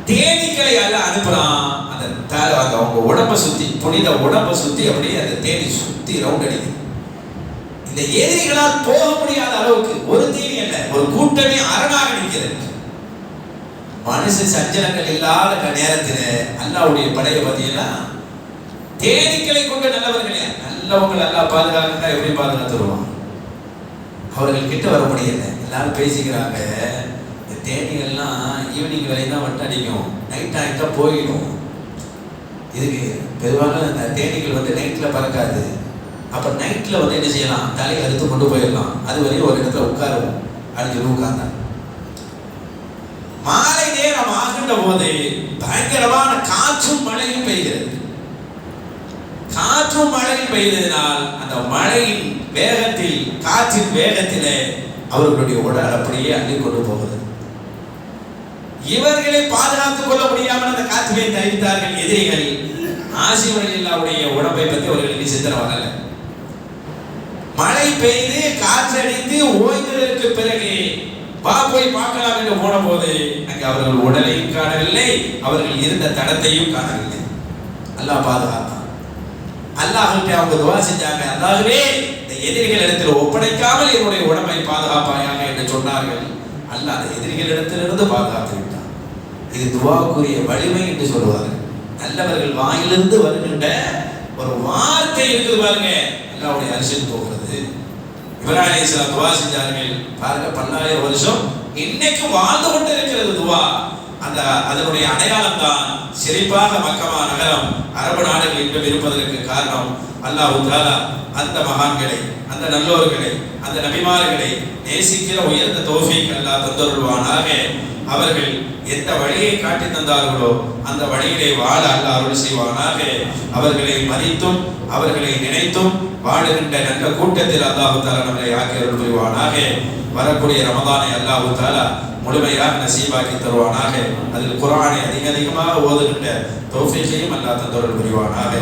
தேனீக்களை அல்லாஹ் அனுப்புறான். அந்த அவங்க உடம்பை சுத்தி, புனித உடம்பை சுத்தி அப்படியே அந்த தேனி சுத்தி ரவுண்ட் அடிக்குது. இந்த எதிரிகளால் போக முடியாத அளவுக்கு ஒரு தேனி அல்ல, ஒரு கூட்டமே அரணாக நிற்கிறது. மனுஷ சஞ்சலங்கள் இல்லாத நேரத்தில் அல்லாஹ்வுடைய படையை பார்த்தீங்கன்னா தேனீக்களை கொண்ட நல்லவர்களே, நல்லவங்களை எல்லாம் பாதுகாக்க எப்படி பாதுகாத்துருவான்? அவர்கள் கிட்ட வர முடியல. எல்லாரும் பேசிக்கிறாங்க, இந்த தேனீகள்லாம் ஈவினிங் வரையும் தான் வட்டம் அடிக்கும், நைட் ஆகிட்டா போயிடும். இதுக்கு பெரும்பாலும் இந்த தேனீகள் வந்து நைட்டில் பறக்காது. அப்போ நைட்டில் வந்து என்ன செய்யலாம்? தலையை அறுத்து கொண்டு போயிடலாம். அது வரையும் ஒரு இடத்துல உட்காருவோம். அப்படின்னு உட்கார்ந்தான். மாலை நேரம் ஆகின்ற போது பயங்கரமான காற்றும் மழையும் பெய்கிறது. காற்றும் மழையும் பெய்ததினால் அந்த மழையின் வேகத்தில், காற்றின் வேகத்திலே அவர்களுடைய உடல் அப்படியே அள்ளி கொண்டு போகிறது. இவர்களை பாதுகாத்துக் கொள்ள முடியாமல் அந்த காற்றிலே தவித்தார்கள் எதிரிகள். ஆசிம் ரலியல்லாஹுடைய உடம்பை பற்றி அவர்களுக்கு சிந்தனை வரல. மழை பெய்து காற்றடித்து ஓய்ந்ததற்கு பிறகு போய் பார்க்கலாம் என்று போன போது அங்கே அவர்கள் உடலையும் காணவில்லை, அவர்கள் இருந்த தடத்தையும் காணவில்லை. அல்லாஹ் பாதுகாத்தான். அல்லாஹ்கிட்ட அவங்க துஆ செஞ்சாங்க, அல்லாஹ்வே இந்த எதிரிகள் இடத்தில் ஒப்படைக்காமல் என்னுடைய உடம்பை பாதுகாப்பாயாக என்று சொன்னார்கள். அல்லாஹ் அந்த எதிரிகளிடத்திலிருந்து பாதுகாத்து விட்டான். இது துஆவுக்குரிய வலிமை என்று சொல்லுவார்கள். நல்லவர்கள் வாயிலிருந்து வருகின்ற ஒரு வார்த்தை இருக்குது பாருங்க, அல்லாஹ்வுடைய அரிசிக்கு போகிறது. இப்ராஹிம் அலைஹிஸ்ஸலாம் துஆ செஞ்சார்கள் பாருங்க, 10,000 வருஷம் இன்னைக்கு வாழ்ந்து கொண்டு இருக்கிறது துஆ. அந்த அதனுடைய அடையாளம் தான் சிறப்பாக மக்கமா நகரம் அரபு நாடுகள் இன்னும் இருப்பதற்கு காரணம் அல்லாஹ் தஆலா அந்த மகான்களை, அந்த நல்லோர்களை, அந்த நபிமார்களை நேசிக்கிற உயர்ந்த தௌஃபீக் அல்லாஹ் தந்தருள்வானாக. அவர்கள் எந்த வழியை காட்டி தந்தார்களோ அந்த வழியிலே வாழ அல்லாஹ் அருள் செய்வானாக. அவர்களை மதித்தும் அவர்களை நினைத்தும் வாழுகின்ற நல்ல கூட்டத்தில் அல்லாஹ் தஆலா நம்மை ஆக்கி அருள் புரிவானாக. வரக்கூடிய ரமதானை அல்லாஹ் தஆலா முழுமையாக நசீபாக்கி தருவானாக. அதில் குர்ஆனை அதிகமாக ஓதுகின்ற தௌஃபீக்கையும் அல்லாஹ் தந்தருள் புரிவானாக.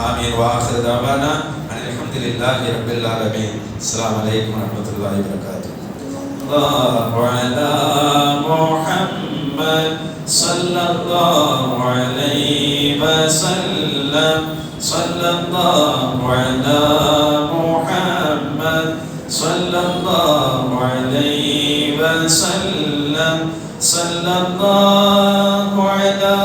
ஆமீன். வ ஆகிரு தஅவானா அல்ஹம்துலில்லாஹி ரப்பில் ஆலமீன். அஸ்ஸலாமு அலைக்கும் வரஹ்மத்துல்லாஹி வபரகாத்துஹு. அல்லாஹு அலா முஹம்மத் ஸல்லல்லாஹு அலைஹி வஸல்லம். ஸல்லல்லாஹு அலா முஹம்மத் ஸல்லல்லாஹு அலைஹி வஸல்லம். ஸல்லல்லாஹு அலா